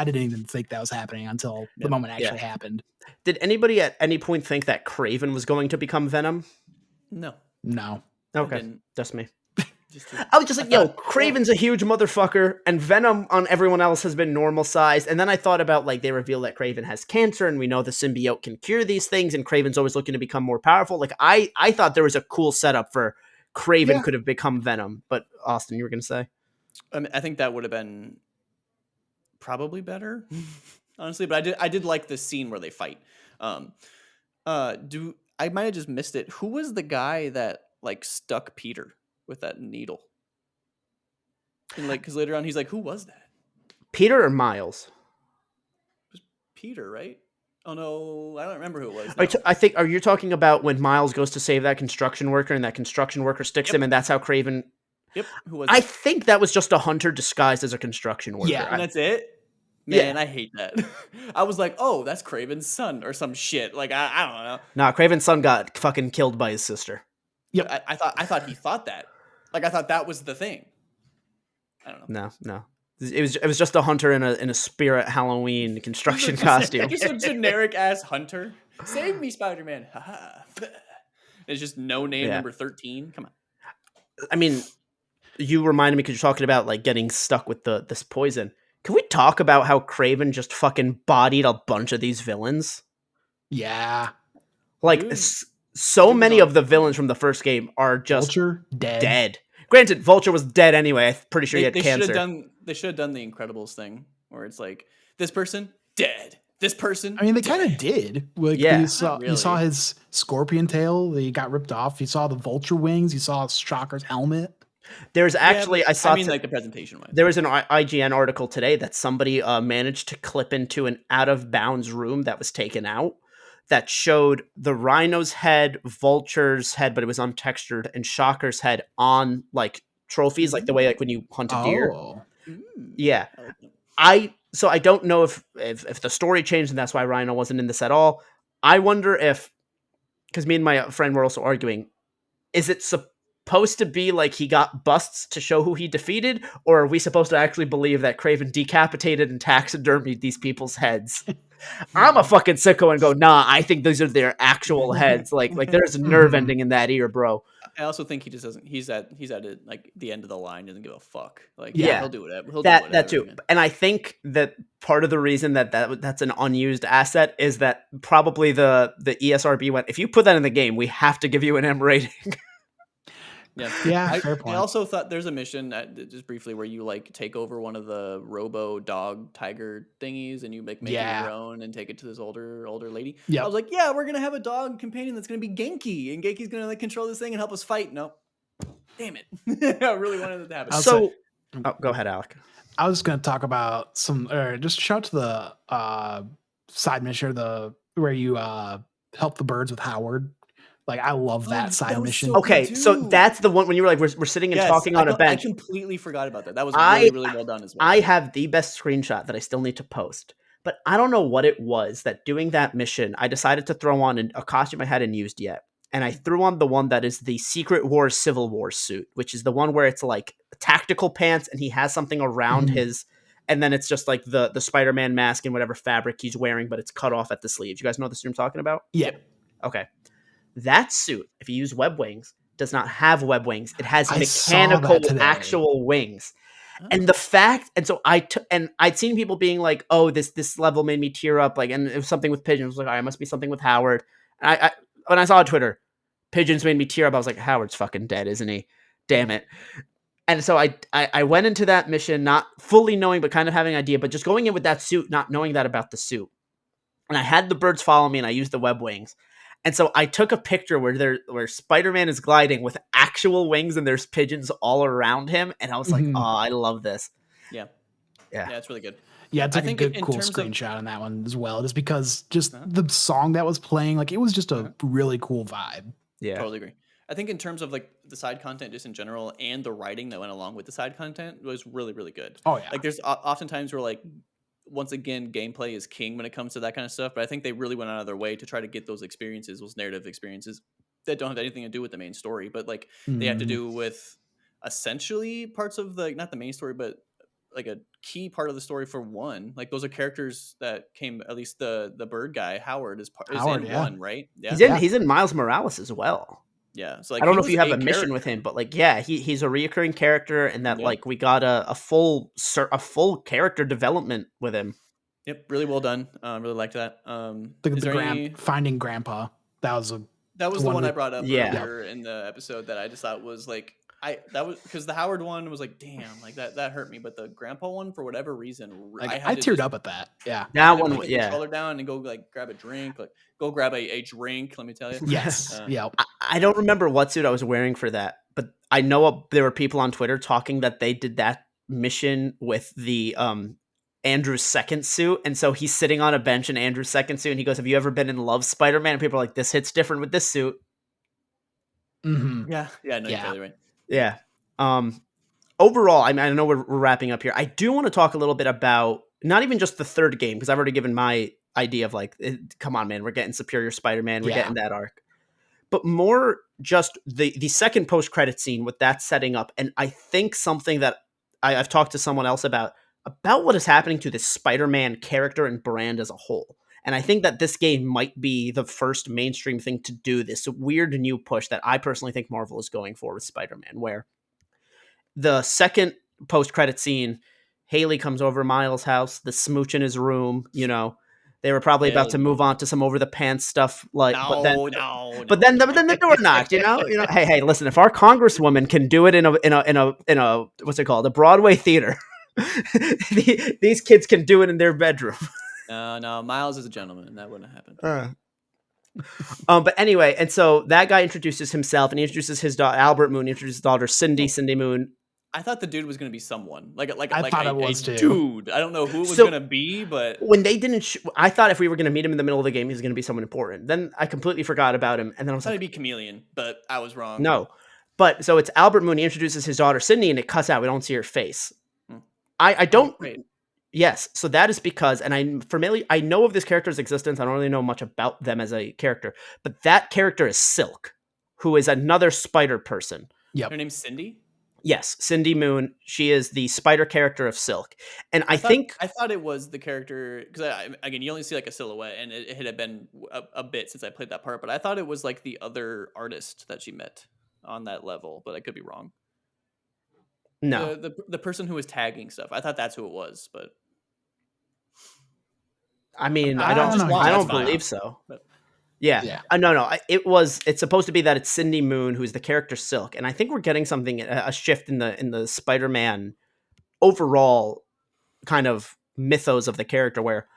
didn't even think that was happening until the moment actually happened. Did anybody at any point think that Kraven was going to become Venom? No. Okay, just me. I was just like, Kraven's a huge motherfucker, and Venom on everyone else has been normal sized. And then I thought about, like, they reveal that Kraven has cancer, and we know the symbiote can cure these things, and Kraven's always looking to become more powerful. Like, I thought there was a cool setup for Kraven could have become Venom. But, Austin, you were going to say? I mean, I think that would have been probably better, honestly. But I did like the scene where they fight. I might have just missed it. Who was the guy that, like, stuck Peter with that needle? And like, because later on he's like, who was that? Peter or Miles? It was Peter, right? Oh no, I don't remember who it was. No. I think, are you talking about when Miles goes to save that construction worker and that construction worker sticks him, and that's how Kraven... Yep. Who was I think that was just a hunter disguised as a construction worker. Yeah, and that's it? Man, I hate that. I was like, oh, that's Kraven's son or some shit. Like, I don't know. Nah, Kraven's son got fucking killed by his sister. Yep. I thought he thought that. Like, I thought that was the thing. I don't know. No. It was just a hunter in a spirit Halloween construction costume. Just a generic ass hunter. Save me, Spider-Man. It's just no name number 13. Come on. I mean, you reminded me because you're talking about like getting stuck with this poison. Can we talk about how Kraven just fucking bodied a bunch of these villains? Yeah. Like, so many of the villains from the first game are just Vulture, dead. Granted, Vulture was dead anyway. I'm pretty sure he had cancer. They should have done the Incredibles thing where it's like, this person, dead. This person, I mean, they kind of did. Like, you saw his scorpion tail. He got ripped off. You saw the Vulture wings. You saw Shocker's helmet. There's actually, like the presentation wise. There was an IGN article today that somebody managed to clip into an out of bounds room that was taken out that showed the Rhino's head, Vulture's head, but it was untextured, and Shocker's head on like trophies, like the way like when you hunt a deer. Yeah, I don't know if the story changed and that's why Rhino wasn't in this at all. I wonder if, because me and my friend were also arguing, is it supposed to be like he got busts to show who he defeated, or are we supposed to actually believe that Kraven decapitated and taxidermied these people's heads? I'm a fucking sicko and go, nah, I think these are their actual heads. Like there's a nerve ending in that ear, bro. I also think he just doesn't. He's at it, like the end of the line. Doesn't give a fuck. Like he'll do whatever. He'll do whatever, that too. Man. And I think that part of the reason that's an unused asset is that probably the ESRB went, if you put that in the game, we have to give you an M rating. Yeah, fair point. I also thought there's a mission just briefly where you like take over one of the robo dog tiger thingies and you make it your own and take it to this older lady. I was like, we're gonna have a dog companion that's gonna be Genki, and Genki's gonna like control this thing and help us fight. Nope. Damn it. I really wanted it to happen. Go ahead, Alec. I was gonna talk about just shout to the side mission, where you help the birds with Howard. Like, I love that side mission. Okay, so that's the one when you were like, we're sitting and talking on a bench. I completely forgot about that. That was really, really well done as well. I have the best screenshot that I still need to post. But I don't know what it was that doing that mission, I decided to throw on a costume I hadn't used yet. And I threw on the one that is the Secret Wars Civil War suit, which is the one where it's like tactical pants and he has something around his... And then it's just like the Spider-Man mask and whatever fabric he's wearing, but it's cut off at the sleeves. You guys know the suit I'm talking about? Yeah. Okay. That suit, if you use web wings, does not have web wings. It has mechanical, actual wings. And the fact, and so I'd seen people being like, "Oh, this level made me tear up," like, and it was something with pigeons. I was like, "All right, it must be something with Howard." And when I saw on Twitter, pigeons made me tear up. I was like, "Howard's fucking dead, isn't he? Damn it!" And so I went into that mission not fully knowing, but kind of having an idea, but just going in with that suit, not knowing that about the suit. And I had the birds follow me, and I used the web wings. And so I took a picture where Spider-Man is gliding with actual wings and there's pigeons all around him. And I was like, oh, I love this. Yeah, it's really good. Yeah, I took a good, cool screenshot on that one as well, just because the song that was playing, like, it was just a really cool vibe. Yeah. Totally agree. I think in terms of like the side content just in general and the writing that went along with the side content was really, really good. Oh yeah. Like there's oftentimes where like once again gameplay is king when it comes to that kind of stuff, but I think they really went out of their way to try to get those experiences, those narrative experiences that don't have anything to do with the main story, but like they have to Mhm. do with essentially parts of the not the main story, but like a key part of the story for one. Like those are characters that came at least the bird guy Howard is Howard, in yeah. one, right? Yeah. He's in Miles Morales as well. Yeah. So I like don't he know if was you have a a mission with character. him, but like, yeah, he's a reoccurring character, and that Yeah. like we got a full character development with him. Yep, really well done. Really liked that. Is there any? Finding Grandpa. That was That was the one I we, brought up Yeah. earlier in the episode that I just thought was like that was because the Howard one was like damn like that hurt me, but the Grandpa one for whatever reason like I I had to teared just up at that. Yeah. I had That to one, put the yeah. controller down and go like grab a drink, like go grab a drink. Let me tell you. Yes. Yep. I don't remember what suit I was wearing for that, but I know there were people on Twitter talking that they did that mission with the Andrew's second suit, and so he's sitting on a bench in Andrew's second suit, and he goes, "Have you ever been in love, Spider-Man?" And people are like, "This hits different with this suit." Mm-hmm. Yeah, no, you're Yeah. totally right. Yeah. Overall, I mean, I know we're wrapping up here. I do want to talk a little bit about not even just the third game, because I've already given my idea of like, come on, man, we're getting Superior Spider-Man, we're getting that arc, but more just the second post-credit scene with that setting up, and I think something that I've talked to someone else about what is happening to this Spider-Man character and brand as a whole. And I think that this game might be the first mainstream thing to do this weird new push that I personally think Marvel is going for with Spider-Man, where the second post-credit scene, Haley comes over Miles' house, the smooch in his room, they were probably about Hell to move on to some over the pants stuff, like, but then no. the door knocked, hey, listen, if our congresswoman can do it in a what's it called, a Broadway theater, these kids can do it in their bedroom. No, Miles is a gentleman. That wouldn't have happened. But anyway, and so that guy introduces himself, and he introduces his daughter, Albert Moon, introduces his daughter, Cindy Moon. I thought the dude was going to be someone like I thought a it was too. dude. I don't know who it was going to be, but when they didn't, I thought if we were going to meet him in the middle of the game, he was going to be someone important. Then I completely forgot about him, and then I was thought like, he'd be Chameleon, but I was wrong. No, but so it's Albert Moon. He introduces his daughter Cindy, and it cuts out. We don't see her face. I don't. Great. Yes, so that is because, and I'm familiar. I know of this character's existence. I don't really know much about them as a character, but that character is Silk, who is another spider person. Yep. Her name's Cindy. Yes, Cindy Moon. She is the spider character of Silk, and I thought it was the character because again you only see like a silhouette, and it had been a bit since I played that part, but I thought it was like the other artist that she met on that level, but I could be wrong. No, the person who was tagging stuff. I thought that's who it was, but I mean, I don't believe so. But, yeah. No. It's supposed to be that it's Cindy Moon who's the character Silk, and I think we're getting something, a shift in the Spider-Man overall kind of mythos of the character, where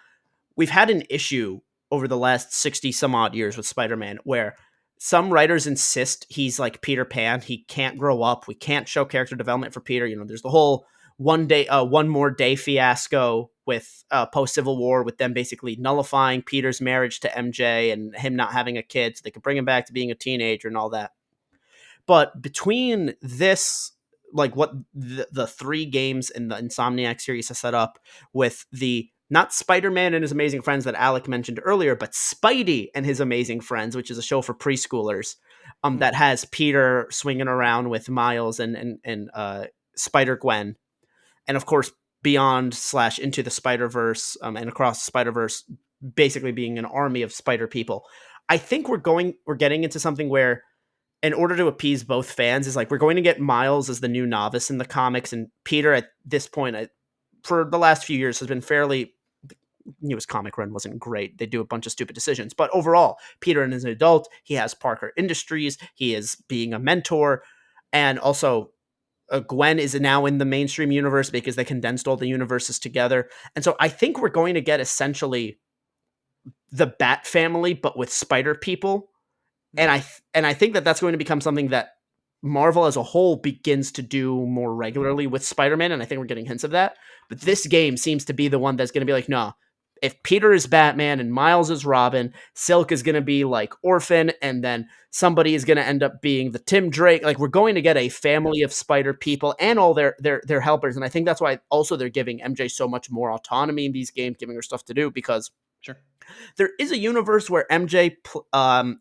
we've had an issue over the last 60 some odd years with Spider-Man, where some writers insist he's like Peter Pan. He can't grow up. We can't show character development for Peter. There's the whole one more day fiasco with post Civil War, with them basically nullifying Peter's marriage to MJ and him not having a kid so they could bring him back to being a teenager and all that. But between this, like what the three games in the Insomniac series has set up with the not Spider-Man and His Amazing Friends that Alec mentioned earlier, but Spidey and His Amazing Friends, which is a show for preschoolers, that has Peter swinging around with Miles and Spider-Gwen. And of course, beyond / into the Spider-Verse and across the Spider-Verse, basically being an army of spider people. I think we're getting into something where, in order to appease both fans, is like we're going to get Miles as the new novice in the comics, and Peter at this point, for the last few years, has been fairly. Newest comic run wasn't great. They do a bunch of stupid decisions, but overall, Peter is an adult. He has Parker Industries. He is being a mentor, and also Gwen is now in the mainstream universe because they condensed all the universes together. And so I think we're going to get essentially the Bat family, but with spider people. And I think that that's going to become something that Marvel as a whole begins to do more regularly with Spider-Man. And I think we're getting hints of that. But this game seems to be the one that's going to be like, no, if Peter is Batman and Miles is Robin, Silk is going to be like Orphan, and then somebody is going to end up being the Tim Drake. Like, we're going to get a family of Spider people and all their helpers. And I think that's why also they're giving MJ so much more autonomy in these games, giving her stuff to do, because Sure. there is a universe where MJ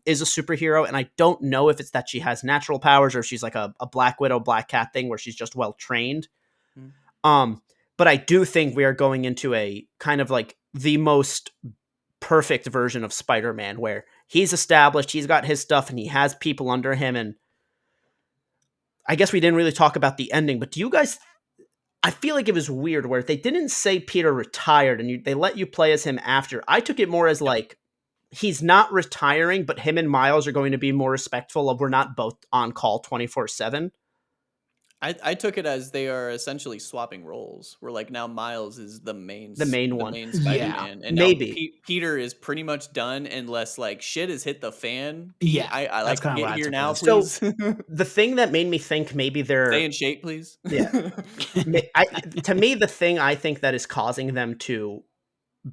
is a superhero, and I don't know if it's that she has natural powers or if she's like a Black Widow, Black Cat thing where she's just well trained. But I do think we are going into a kind of like the most perfect version of Spider-Man, where he's established, he's got his stuff, and he has people under him. And I guess we didn't really talk about the ending, but do you guys... I feel like it was weird where they didn't say Peter retired and they let you play as him after. I took it more as like, he's not retiring, but him and Miles are going to be more respectful of, we're not both on call 24/7. I took it as they are essentially swapping roles. Where like now Miles is the main one. main Spider-Man, and maybe now Peter is pretty much done unless like shit has hit the fan. Yeah, I like to get here now, So please. the thing that made me think maybe they're Stay in shape, please. Yeah. To me, the thing I think that is causing them to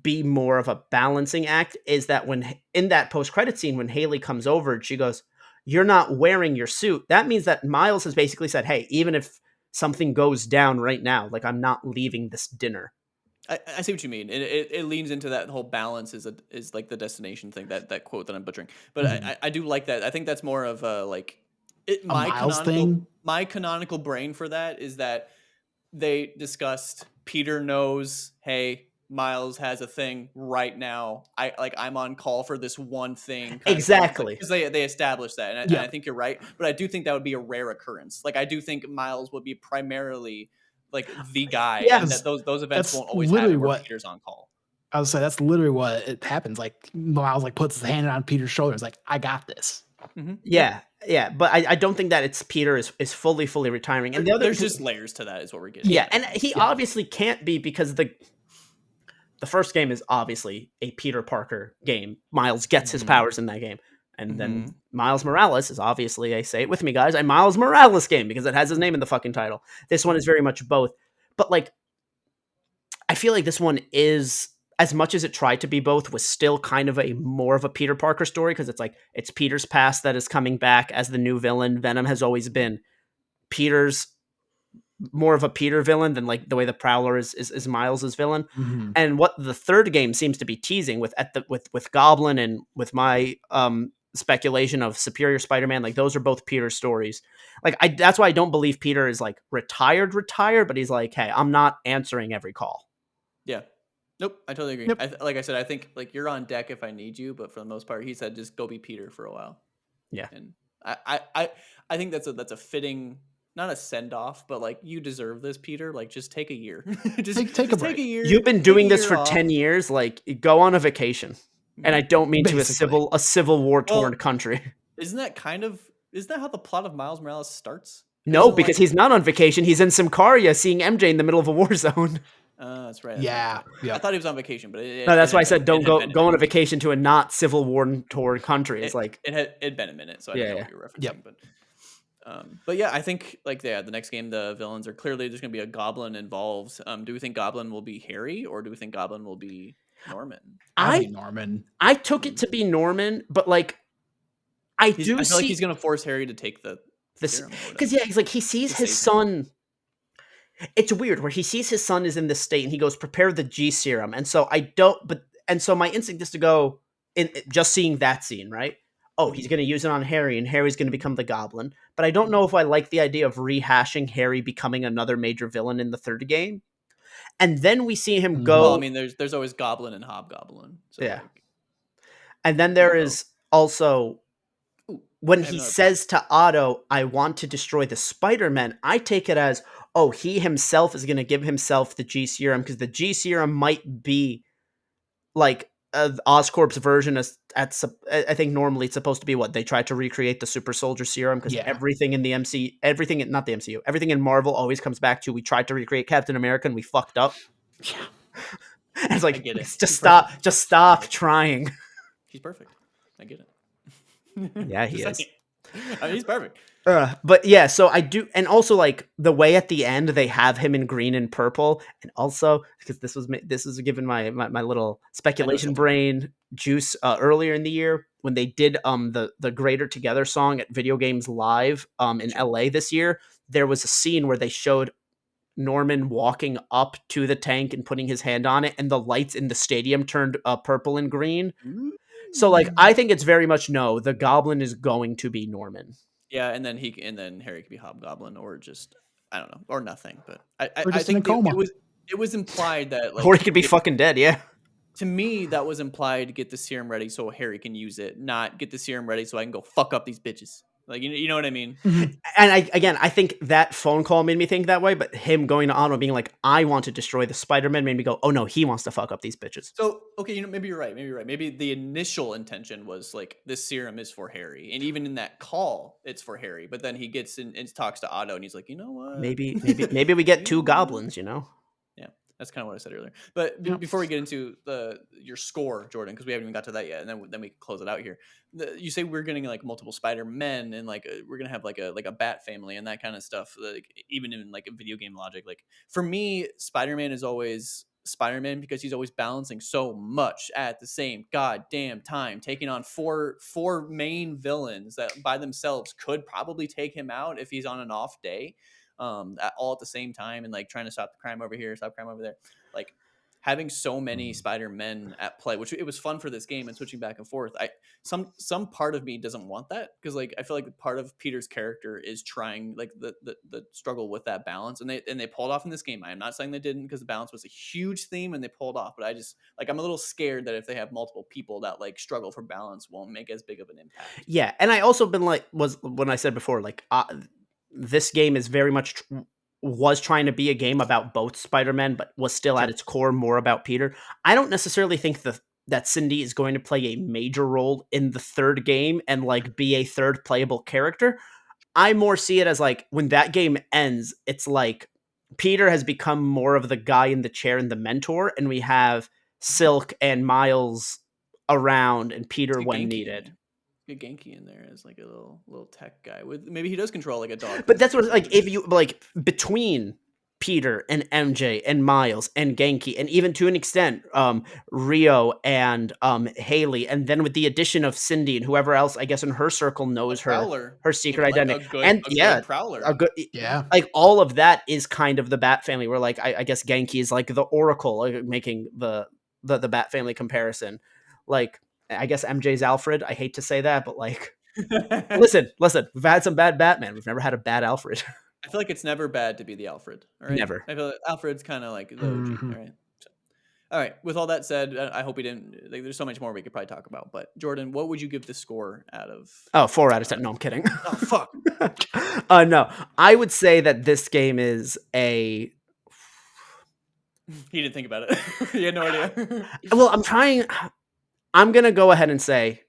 be more of a balancing act is that when in that post-credit scene, when Haley comes over and she goes, "You're not wearing your suit," that means that Miles has basically said, "Hey, even if something goes down right now, like, I'm not leaving this dinner." I see what you mean. It leans into that whole balance is like the destination thing, that quote that I'm butchering. But I do like that. I think that's more of a like my canonical brain for that is that they discussed Peter knows, hey, Miles has a thing right now. I'm on call for this one thing. Exactly. Because they established that. And I think you're right. But I do think that would be a rare occurrence. Like, I do think Miles would be primarily like the guy. Yeah, and that those events won't always literally happen where what Peter's on call. I would say that's literally what it happens. Like Miles like puts his hand on Peter's shoulder. It's like, I got this. Mm-hmm. Yeah. But I don't think that it's Peter is fully retiring. And there's just layers to that is what we're getting. Yeah, and he obviously can't be, because the first game is obviously a Peter Parker game. Miles gets his powers in that game. And then Miles Morales is obviously, say it with me, guys, a Miles Morales game, because it has his name in the fucking title. This one is very much both. But like, I feel like this one is, as much as it tried to be both, was still kind of a more of a Peter Parker story, because it's like, it's Peter's past that is coming back as the new villain. Venom has always been Peter's more of a Peter villain than like the way the Prowler is Miles's villain. And what the third game seems to be teasing with Goblin and with my speculation of Superior Spider-Man, like those are both Peter's stories. Like that's why I don't believe Peter is like retired, but he's like, hey, I'm not answering every call. Yeah. Nope, I totally agree. Yep. Like I said, I think like you're on deck if I need you, but for the most part, he said just go be Peter for a while. Yeah. And I think that's a fitting, not a send off, but like, you deserve this, Peter. Like, just take a year. just take a year. You've been doing this for 10 years. Like, go on a vacation. And I don't mean basically to a civil war torn country. Isn't that how the plot of Miles Morales starts? No, because he's not on vacation. He's in Symkaria seeing MJ in the middle of a war zone. That's right. Yeah. I thought he was on vacation, but no, that's why I said don't go on a vacation to a not civil war torn country. It's like it'd been a minute, so I don't know what you're referencing. But yeah, I think like the next game, the villains are clearly there's going to be a Goblin involved. Do we think Goblin will be Harry, or do we think Goblin will be Norman? Norman. I took it to be Norman, but like I feel like he's going to force Harry to take the serum, because he's like he sees his son. It's weird where he sees his son is in this state and he goes, prepare the G serum. And so so my instinct is to go in just seeing that scene, right? Oh, he's going to use it on Harry and Harry's going to become the Goblin. But I don't know if I like the idea of rehashing Harry becoming another major villain in the third game. And then we see him go. Well, I mean, there's always Goblin and Hobgoblin. So yeah. And then there is also when he says to Otto, I want to destroy the Spider-Man, I take it as, oh, he himself is going to give himself the G serum, because the G serum might be like Oscorp's version. I think normally it's supposed to be what they tried to recreate the super soldier serum, because everything in the everything in Marvel always comes back to, we tried to recreate Captain America and we fucked up. Yeah. And it's like, just stop trying. He's perfect. I get it. Yeah, he is. I mean, he's perfect. But yeah, so I do, and also like the way at the end they have him in green and purple, and also because this was given my little I know speculation something. brain juice earlier in the year when they did the Greater Together song at Video Games Live in Sure. LA this year. There was a scene where they showed Norman walking up to the tank and putting his hand on it, and the lights in the stadium turned purple and green. So like Ooh. I think it's very much no, the Goblin is going to be Norman. Yeah, and then Harry could be Hobgoblin or just I don't know or nothing. But We're I just in a think coma. it was implied that Or he like could be get, fucking dead, yeah. to me that was implied get the serum ready so Harry can use it, not get the serum ready so I can go fuck up these bitches. Like you know what I mean? Mhm. And I think that phone call made me think that way, but him going to Otto being like, I want to destroy the Spider-Man made me go, oh no, he wants to fuck up these bitches. So okay, maybe you're right. Maybe you're right. Maybe the initial intention was like this serum is for Harry, and even in that call, it's for Harry. But then he gets in and talks to Otto, and he's like, you know what? Maybe we get You two know what? goblins, you know? Yeah, that's kind of what I said earlier. But Yep. before we get into your score, Jordan, because we haven't even got to that yet, and then we can close it out here. You say we're getting like multiple Spider Men, and like we're gonna have like a Bat family and that kind of stuff. Like even in like a video game logic, like for me, Spider Man is always Spider Man because he's always balancing so much at the same goddamn time, taking on four main villains that by themselves could probably take him out if he's on an off day all at the same time and like trying to stop the crime over here, stop crime over there. Like having so many Spider-Men at play, which it was fun for this game and switching back and forth. Some part of me doesn't want that because like I feel like part of Peter's character is trying like the struggle with that balance and they pulled off in this game. I am not saying they didn't because the balance was a huge theme and they pulled off, but I just like I'm a little scared that if they have multiple people that like struggle for balance won't make as big of an impact. Yeah, and I also been like, was when I said before, like, this game is very much was trying to be a game about both Spider-Men, but was still at Sure. its core more about Peter. I don't necessarily think that Cindy is going to play a major role in the third game and like be a third playable character. I more see it as like when that game ends, it's like Peter has become more of the guy in the chair and the mentor, and we have Silk and Miles around and Let's Peter get when Genki in needed. there. Get Genki in there as like a little tech guy with maybe he does control like a dog But from that's what from like the if you like between Peter and MJ and Miles and Genki and even to an extent Rio and Haley, and then with the addition of Cindy and whoever else I guess in her circle a knows prowler, her secret even like identity. And a yeah, good prowler. a good Yeah. like all of that is kind of the Bat family where like I guess Genki is like the Oracle, like, making the Bat family comparison. Like I guess MJ's Alfred. I hate to say that, but like listen, we've had some bad Batman. We've never had a bad Alfred. I feel like it's never bad to be the Alfred. All right, Never. I feel like Alfred's kind of like the OG. Mhm. All right. So, all right. With all that said, I hope we didn't. Like, there's so much more we could probably talk about. But Jordan, what would you give the score out of? Oh, 4 out of Uh, 10. No, I'm kidding. oh fuck! No, I would say that this game is a. He didn't think about it. He had no idea. Well, I'm trying. I'm going to go ahead and say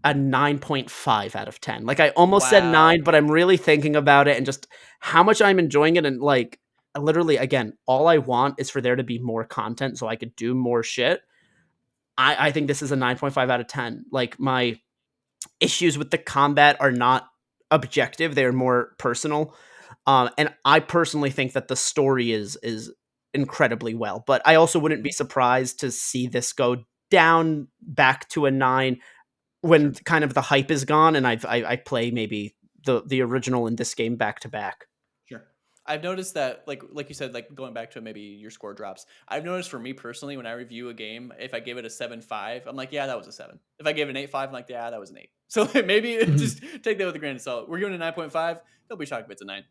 a 9.5 out of 10. Like, I almost said Wow. 9, but I'm really thinking about it and just how much I'm enjoying it. And, like, literally, again, all I want is for there to be more content so I could do more shit. I think this is a 9.5 out of 10. Like, my issues with the combat are not objective; they're more personal. And I personally think that the story is incredibly well. But I also wouldn't be surprised to see this go down back to a 9 when Sure. kind of the hype is gone, and I play maybe the original and this game back to back. Sure. I've noticed that, like you said, like going back to maybe your score drops. I've noticed for me personally, when I review a game, if I give it a 7.5, I'm like, yeah, that was a 7. If I give it an 8.5, I'm like, yeah, that was an 8. So maybe Mhm. just take that with a grain of salt. We're giving it a 9.5. They'll be shocked if it's a 9.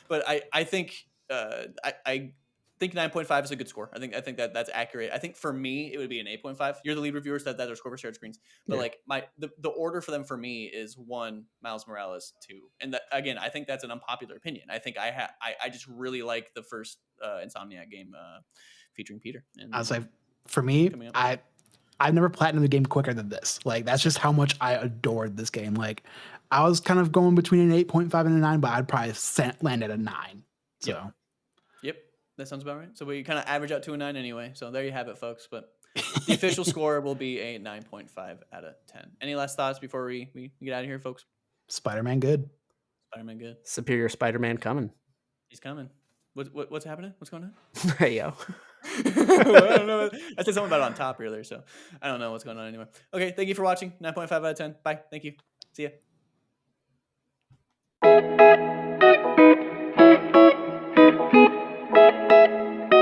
But I think I think 9.5 is a good score. I think that that's accurate. I think for me it would be an 8.5. You're the lead reviewer, so that's our score for shared screens. But Yeah. like the order for them for me is 1 Miles Morales, 2, and that, again, I think that's an unpopular opinion. I think I just really like the first Insomniac game featuring Peter and I was like, for me, coming up. I've never platinumed a game quicker than this. Like that's just how much I adored this game. Like I was kind of going between an 8.5 and a 9, but I'd probably land at a 9. Yep. So Yep, that sounds about right. So we kind of average out to a 9 anyway. So there you have it, folks. But the official score will be a 9.5 out of 10. Any last thoughts before we get out of here, folks? Spider-Man good. Spider-Man good. Superior Spider-Man coming. He's coming. What's happening? What's going on? Hey, yo. Well, I don't know. I said something about it on top earlier, so I don't know what's going on anymore. Okay, thank you for watching. 9.5 out of 10. Bye. Thank you. See ya.